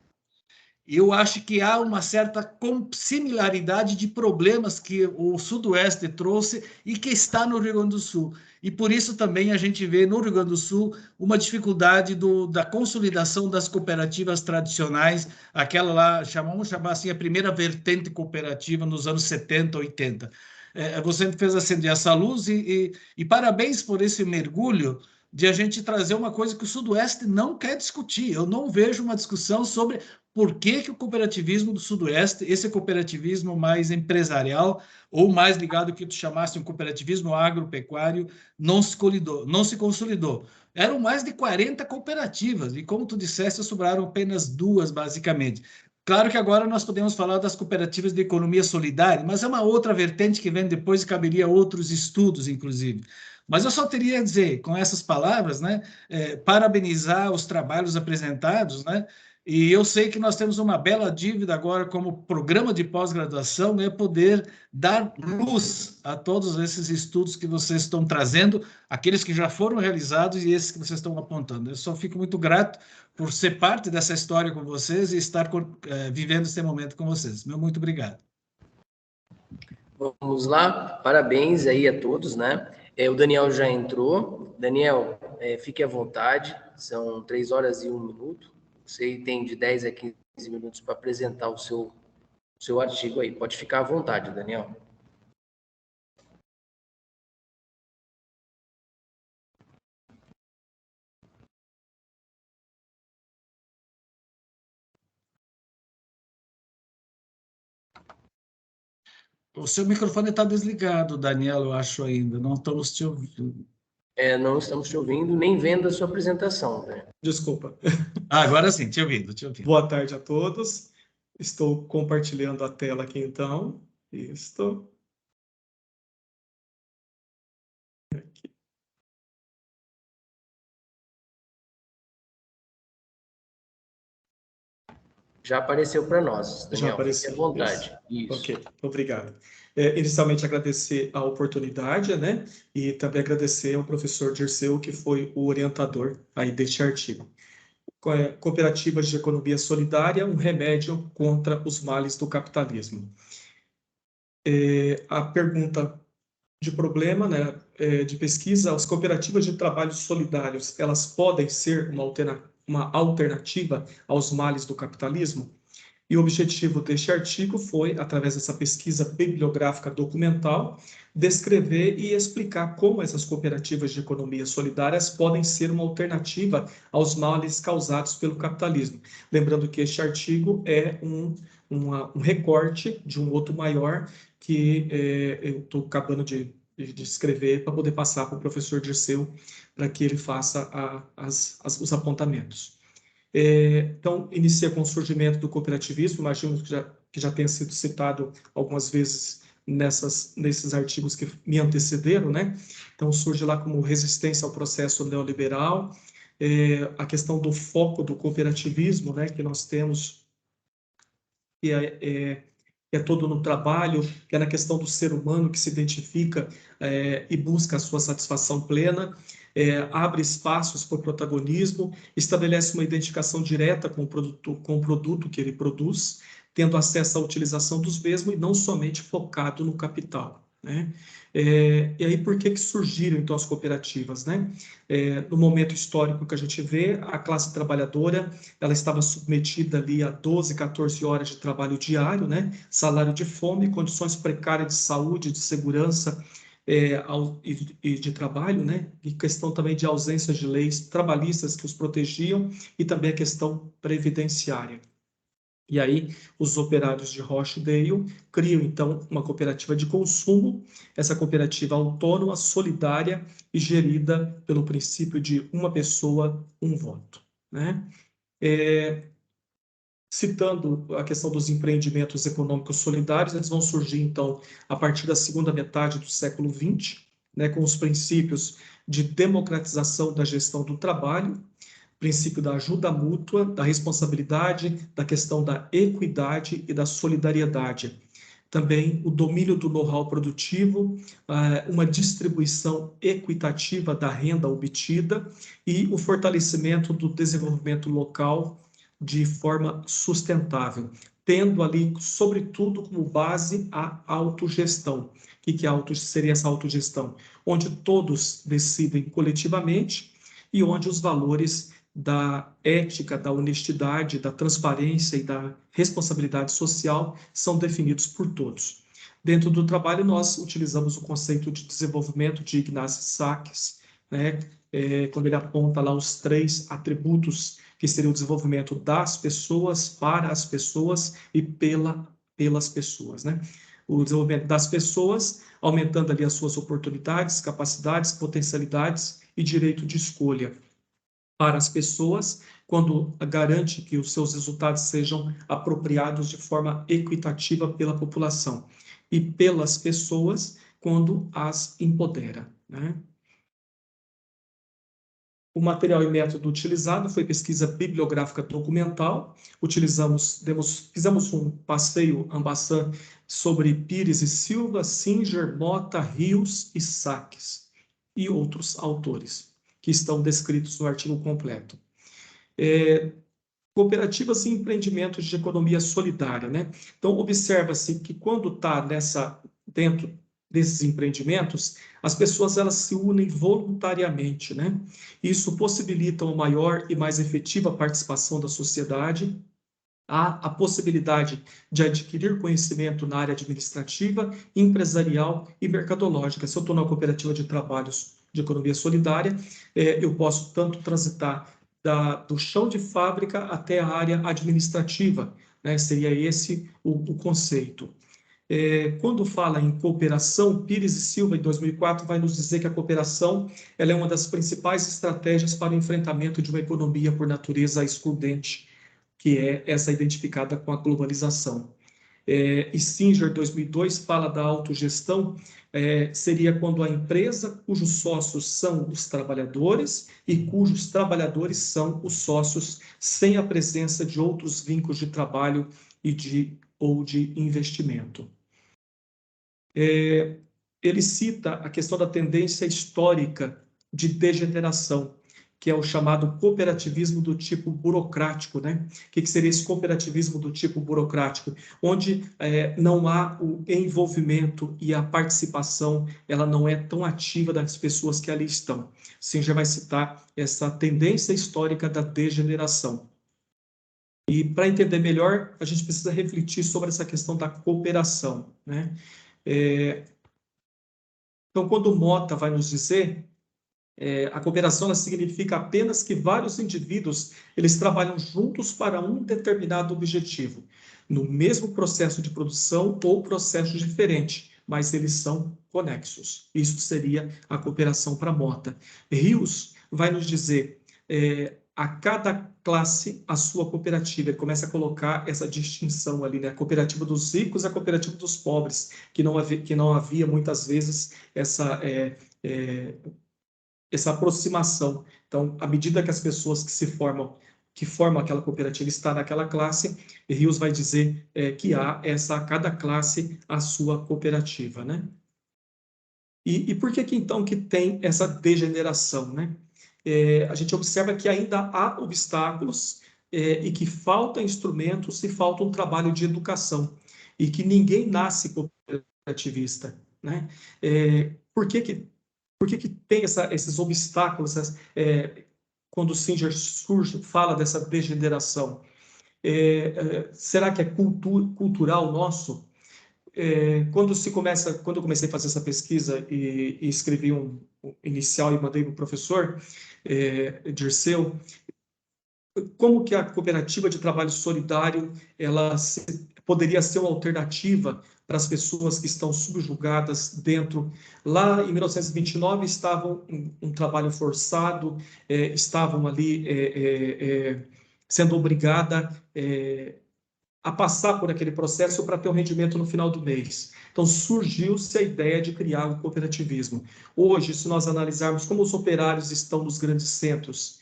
Eu acho que há uma certa similaridade de problemas que o Sudoeste trouxe e que está no Rio Grande do Sul. E por isso também a gente vê no Rio Grande do Sul uma dificuldade da consolidação das cooperativas tradicionais, aquela lá, vamos chamar assim, a primeira vertente cooperativa nos anos 70, 80. Você fez acender essa luz e parabéns por esse mergulho de a gente trazer uma coisa que o Sudoeste não quer discutir. Eu não vejo uma discussão sobre por que o cooperativismo do Sudoeste, esse cooperativismo mais empresarial, ou mais ligado ao que tu chamasse um cooperativismo agropecuário, não se consolidou. Eram mais de 40 cooperativas, e como tu disseste, sobraram apenas 2, basicamente. Claro que agora nós podemos falar das cooperativas de economia solidária, mas é uma outra vertente que vem depois e caberia outros estudos, inclusive. Mas eu só teria a dizer, com essas palavras, né, parabenizar os trabalhos apresentados, né, e eu sei que nós temos uma bela dívida agora como programa de pós-graduação, né, poder dar luz a todos esses estudos que vocês estão trazendo, aqueles que já foram realizados e esses que vocês estão apontando. Eu só fico muito grato por ser parte dessa história com vocês e estar vivendo esse momento com vocês. Meu muito obrigado. Vamos lá, parabéns aí a todos, né? O Daniel já entrou. Daniel, fique à vontade, são 3 horas e 1 minuto. Você tem de 10 a 15 minutos para apresentar o seu artigo aí. Pode ficar à vontade, Daniel. O seu microfone está desligado, Daniel, eu acho ainda. Não estamos te ouvindo. Não estamos te ouvindo, nem vendo a sua apresentação, né? Desculpa. Agora sim, te ouvindo. Boa tarde a todos. Estou compartilhando a tela aqui, então. Isto. Aqui. Já apareceu para nós, Daniel. Já apareceu. Fique à vontade. Isso. Ok, obrigado. Inicialmente, agradecer a oportunidade, né? E também agradecer ao professor Dirceu, que foi o orientador aí deste artigo. Cooperativas de economia solidária, um remédio contra os males do capitalismo. A pergunta de problema, né, de pesquisa, as cooperativas de trabalho solidários, elas podem ser uma alternativa aos males do capitalismo? E o objetivo deste artigo foi, através dessa pesquisa bibliográfica documental, descrever e explicar como essas cooperativas de economia solidárias podem ser uma alternativa aos males causados pelo capitalismo. Lembrando que este artigo é um recorte de um outro maior que eu estou acabando de escrever para poder passar para o professor Dirceu para que ele faça os apontamentos. Então, inicia com o surgimento do cooperativismo, imagino que já tenha sido citado algumas vezes nesses artigos que me antecederam, né? Então, surge lá como resistência ao processo neoliberal, a questão do foco do cooperativismo, né, que nós temos, que é todo no trabalho, que é na questão do ser humano que se identifica e busca a sua satisfação plena, abre espaços para o protagonismo, estabelece uma identificação direta com o produto que ele produz, tendo acesso à utilização dos mesmos e não somente focado no capital, né? E aí, por que surgiram, então, as cooperativas, né? No momento histórico que a gente vê, a classe trabalhadora, ela estava submetida ali a 12, 14 horas de trabalho diário, né? Salário de fome, condições precárias de saúde, de segurança, e de trabalho, né? E questão também de ausência de leis trabalhistas que os protegiam e também a questão previdenciária. E aí, os operários de Rochdale criam, então, uma cooperativa de consumo, essa cooperativa autônoma, solidária e gerida pelo princípio de uma pessoa, um voto, né? Citando a questão dos empreendimentos econômicos solidários, eles vão surgir, então, a partir da segunda metade do século XX, né, com os princípios de democratização da gestão do trabalho, princípio da ajuda mútua, da responsabilidade, da questão da equidade e da solidariedade. Também o domínio do know-how produtivo, uma distribuição equitativa da renda obtida e o fortalecimento do desenvolvimento local de forma sustentável, tendo ali, sobretudo, como base a autogestão. O que seria essa autogestão? Onde todos decidem coletivamente e onde os valores da ética, da honestidade, da transparência e da responsabilidade social são definidos por todos. Dentro do trabalho, nós utilizamos o conceito de desenvolvimento de Ignacy Sakes, né, quando ele aponta lá os 3 atributos que seria o desenvolvimento das pessoas, para as pessoas e pelas pessoas, né? O desenvolvimento das pessoas, aumentando ali as suas oportunidades, capacidades, potencialidades e direito de escolha. Para as pessoas, quando garante que os seus resultados sejam apropriados de forma equitativa pela população. E pelas pessoas, quando as empodera, né? O material e método utilizado foi pesquisa bibliográfica documental. Fizemos um passeio Ambassan sobre Pires e Silva, Singer, Mota, Rios e Sakes e outros autores que estão descritos no artigo completo. Cooperativas e empreendimentos de economia solidária, né? Então, observa-se que quando está dentro desses empreendimentos, as pessoas elas se unem voluntariamente, né? Isso possibilita uma maior e mais efetiva participação da sociedade, há a possibilidade de adquirir conhecimento na área administrativa, empresarial e mercadológica. Se eu estou na cooperativa de trabalhos de economia solidária, eu posso tanto transitar do chão de fábrica até a área administrativa, né? Seria esse o conceito. Quando fala em cooperação, Pires e Silva, em 2004, vai nos dizer que a cooperação ela é uma das principais estratégias para o enfrentamento de uma economia por natureza excludente, que é essa identificada com a globalização. E Singer, 2002, fala da autogestão, seria quando a empresa cujos sócios são os trabalhadores e cujos trabalhadores são os sócios, sem a presença de outros vínculos de trabalho ou de investimento. Ele cita a questão da tendência histórica de degeneração, que é o chamado cooperativismo do tipo burocrático, né? O que seria esse cooperativismo do tipo burocrático? Onde não há o envolvimento e a participação, ela não é tão ativa das pessoas que ali estão. Singer vai citar essa tendência histórica da degeneração. E para entender melhor, a gente precisa refletir sobre essa questão da cooperação, né? Então, quando o Mota vai nos dizer, a cooperação ela significa apenas que vários indivíduos eles trabalham juntos para um determinado objetivo, no mesmo processo de produção ou processo diferente, mas eles são conexos. Isso seria a cooperação para Mota. Rios vai nos dizer, a cada classe a sua cooperativa. Ele começa a colocar essa distinção ali, né? A cooperativa dos ricos e a cooperativa dos pobres, que não havia muitas vezes essa aproximação. Então, à medida que as pessoas que formam aquela cooperativa está naquela classe, Rios vai dizer que há cada classe a sua cooperativa, né? E por que então que tem essa degeneração, né? A gente observa que ainda há obstáculos e que faltam instrumentos e falta um trabalho de educação e que ninguém nasce cooperativista, né? Por que tem esses obstáculos quando o Singer fala dessa degeneração? Será que é cultural nosso? Quando eu comecei a fazer essa pesquisa e escrevi um inicial e mandei para o professor Dirceu, como que a cooperativa de trabalho solidário poderia ser uma alternativa para as pessoas que estão subjugadas dentro. Lá em 1929 estavam um trabalho forçado, estavam ali sendo obrigada a passar por aquele processo para ter um rendimento no final do mês. Então, surgiu-se a ideia de criar um cooperativismo. Hoje, se nós analisarmos como os operários estão nos grandes centros,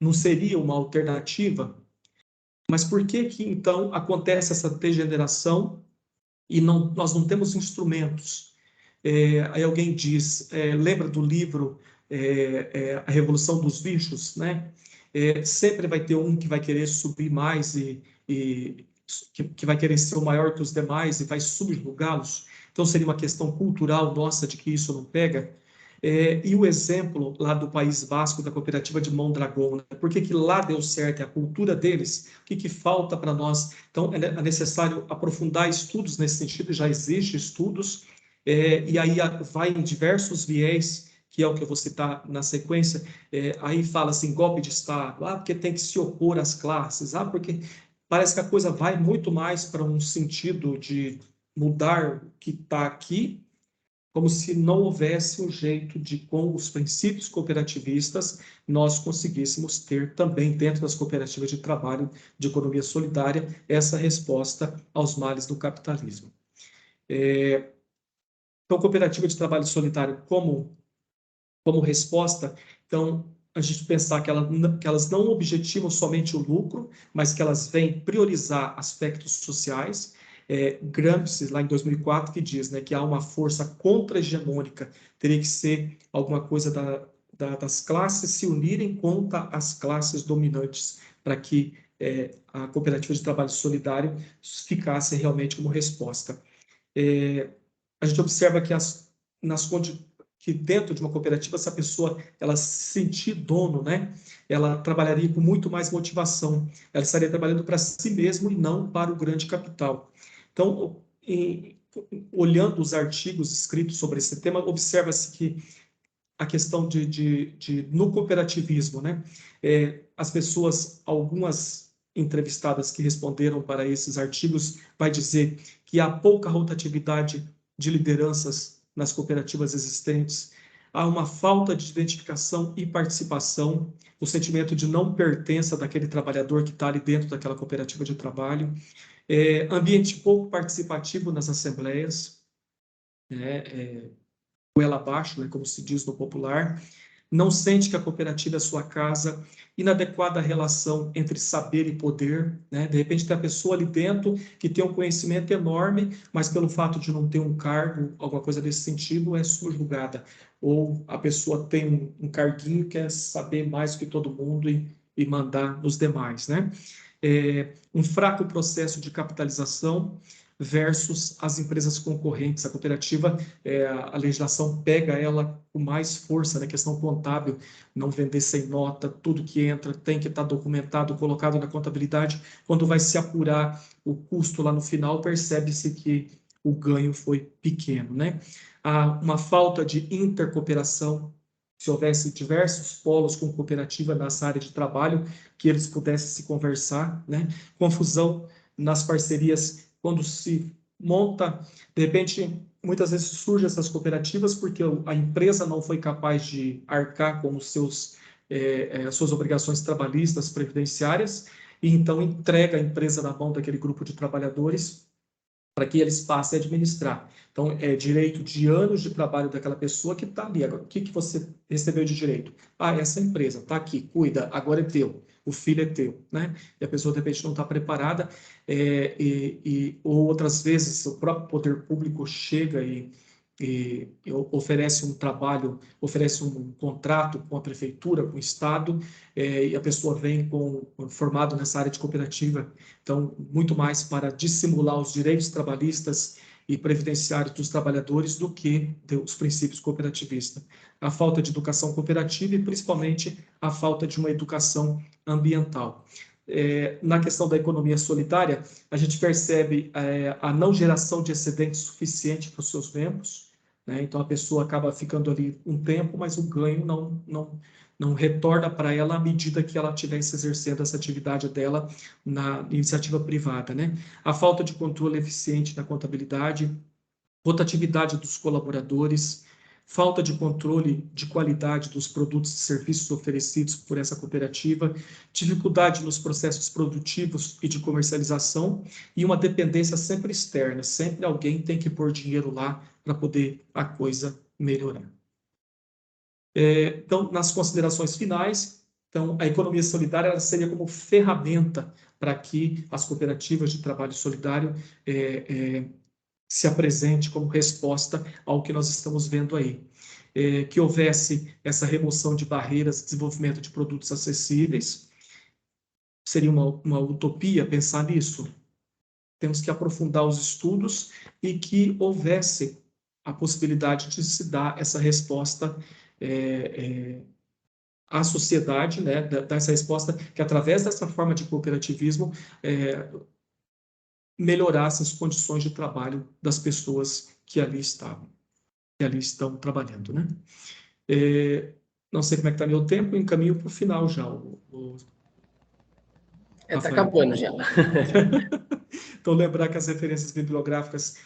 não seria uma alternativa? Mas por que que, então, acontece essa degeneração e nós não temos instrumentos? Aí alguém diz, lembra do livro A Revolução dos Bichos, né? Sempre vai ter um que vai querer subir mais e que vai querer ser o maior que os demais e vai subjugá-los. Então, seria uma questão cultural nossa de que isso não pega. E o exemplo lá do País Basco, da cooperativa de Mondragón, né? Por que que lá deu certo? É a cultura deles? O que que falta para nós? Então, é necessário aprofundar estudos nesse sentido, já existem estudos, e aí vai em diversos viés, que é o que eu vou citar na sequência. Aí fala assim, golpe de Estado, porque tem que se opor às classes, porque parece que a coisa vai muito mais para um sentido de mudar o que está aqui, como se não houvesse um jeito de, com os princípios cooperativistas, nós conseguíssemos ter também, dentro das cooperativas de trabalho de economia solidária, essa resposta aos males do capitalismo. Então, cooperativa de trabalho solidário como resposta, então, a gente pensar que elas não objetivam somente o lucro, mas que elas vêm priorizar aspectos sociais. Gramsci, lá em 2004, que diz, né, que há uma força contra-hegemônica, teria que ser alguma coisa das classes se unirem contra as classes dominantes, para que a cooperativa de trabalho solidário ficasse realmente como resposta. A gente observa que dentro de uma cooperativa, essa pessoa, ela se sentir dono, né? Ela trabalharia com muito mais motivação. Ela estaria trabalhando para si mesmo e não para o grande capital. Então, olhando os artigos escritos sobre esse tema, observa-se que a questão no cooperativismo, né? As pessoas, algumas entrevistadas que responderam para esses artigos, vai dizer que há pouca rotatividade de lideranças nas cooperativas existentes, há uma falta de identificação e participação, o sentimento de não pertença daquele trabalhador que está ali dentro daquela cooperativa de trabalho, ambiente pouco participativo nas assembleias, goela abaixo, né, como se diz no popular, não sente que a cooperativa é sua casa, inadequada relação entre saber e poder, né? De repente tem a pessoa ali dentro que tem um conhecimento enorme, mas pelo fato de não ter um cargo, alguma coisa desse sentido, é subjugada. Ou a pessoa tem um carguinho, quer saber mais do que todo mundo e mandar nos demais, né? Um fraco processo de capitalização versus as empresas concorrentes. A cooperativa, a legislação pega ela com mais força na questão contábil, não vender sem nota, tudo que entra tem que estar documentado, colocado na contabilidade. Quando vai se apurar o custo lá no final, percebe-se que o ganho foi pequeno, né? Há uma falta de intercooperação. Se houvesse diversos polos com cooperativa nessa área de trabalho, que eles pudessem se conversar, né? Confusão nas parcerias, quando se monta, de repente, muitas vezes surgem essas cooperativas porque a empresa não foi capaz de arcar com as suas obrigações trabalhistas, previdenciárias, e então entrega a empresa na mão daquele grupo de trabalhadores para que eles passem a administrar. Então, é direito de anos de trabalho daquela pessoa que está ali. Agora, o que você recebeu de direito? Essa empresa está aqui, cuida, agora é teu, o filho é teu, né? E a pessoa, de repente, não está preparada, ou outras vezes o próprio poder público chega e oferece um trabalho, oferece um contrato com a prefeitura, com o Estado, e a pessoa vem formado nessa área de cooperativa, então, muito mais para dissimular os direitos trabalhistas e previdenciários dos trabalhadores do que os princípios cooperativistas. A falta de educação cooperativa e, principalmente, a falta de uma educação ambiental. Na questão da economia solidária, a gente percebe a não geração de excedente suficiente para os seus membros, né? Então, a pessoa acaba ficando ali um tempo, mas o ganho não retorna para ela à medida que ela estivesse exercendo essa atividade dela na iniciativa privada, né? A falta de controle eficiente na contabilidade, rotatividade dos colaboradores, falta de controle de qualidade dos produtos e serviços oferecidos por essa cooperativa, dificuldade nos processos produtivos e de comercialização e uma dependência sempre externa, sempre alguém tem que pôr dinheiro lá para poder a coisa melhorar. Então, nas considerações finais, Então, a economia solidária ela seria como ferramenta para que as cooperativas de trabalho solidário se apresente como resposta ao que nós estamos vendo aí. Que houvesse essa remoção de barreiras, desenvolvimento de produtos acessíveis. Seria uma utopia pensar nisso. Temos que aprofundar os estudos e que houvesse a possibilidade de se dar essa resposta à sociedade, né, dar essa resposta que, através dessa forma de cooperativismo, melhorasse as condições de trabalho das pessoas que ali estão trabalhando, né? Não sei como é que está meu tempo, encaminho para o final já. Está acabando já. Então, lembrar que as referências bibliográficas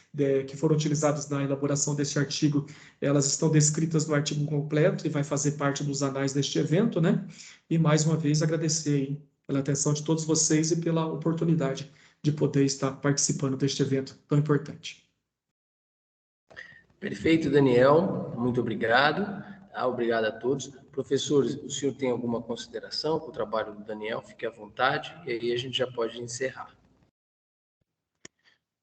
que foram utilizadas na elaboração deste artigo, elas estão descritas no artigo completo e vai fazer parte dos anais deste evento, né? E, mais uma vez, agradecer aí pela atenção de todos vocês e pela oportunidade de poder estar participando deste evento tão importante. Perfeito, Daniel. Muito obrigado. Obrigado a todos. Professor, o senhor tem alguma consideração com o trabalho do Daniel? Fique à vontade, e aí a gente já pode encerrar.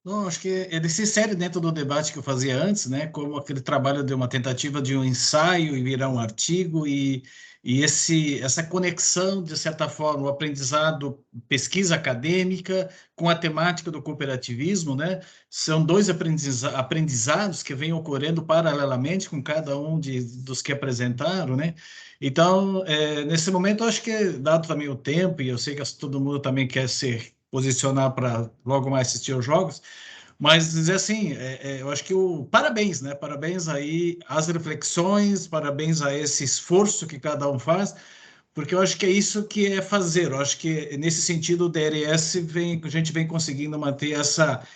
Não, acho que ele se insere dentro do debate que eu fazia antes, né? Como aquele trabalho de uma tentativa de um ensaio e virar um artigo, e essa conexão, de certa forma, o aprendizado, pesquisa acadêmica com a temática do cooperativismo, né? São dois aprendizados que vêm ocorrendo paralelamente com cada um dos que apresentaram, né? Então, nesse momento, acho que, dado também o tempo, e eu sei que todo mundo também quer se posicionar para logo mais assistir aos jogos, mas dizer assim, eu acho que parabéns, né? Parabéns aí às reflexões, parabéns a esse esforço que cada um faz, porque eu acho que é isso que é fazer. Eu acho que nesse sentido o DRS a gente vem conseguindo manter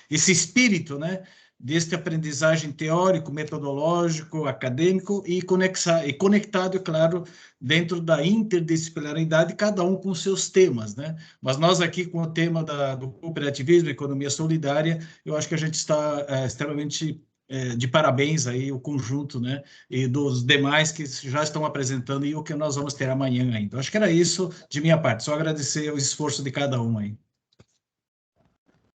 esse espírito, né? Deste aprendizagem teórico, metodológico, acadêmico e conectado, é claro, dentro da interdisciplinaridade, cada um com seus temas, né? Mas nós aqui com o tema do cooperativismo, economia solidária, eu acho que a gente está extremamente de parabéns aí o conjunto, né? E dos demais que já estão apresentando e o que nós vamos ter amanhã ainda. Acho que era isso de minha parte, só agradecer o esforço de cada um aí.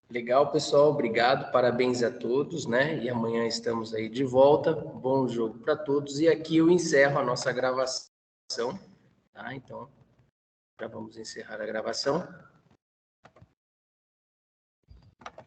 Legal, pessoal, obrigado, parabéns a todos, né? E amanhã estamos aí de volta. Bom jogo para todos. E aqui eu encerro a nossa gravação, tá? Então, já vamos encerrar a gravação.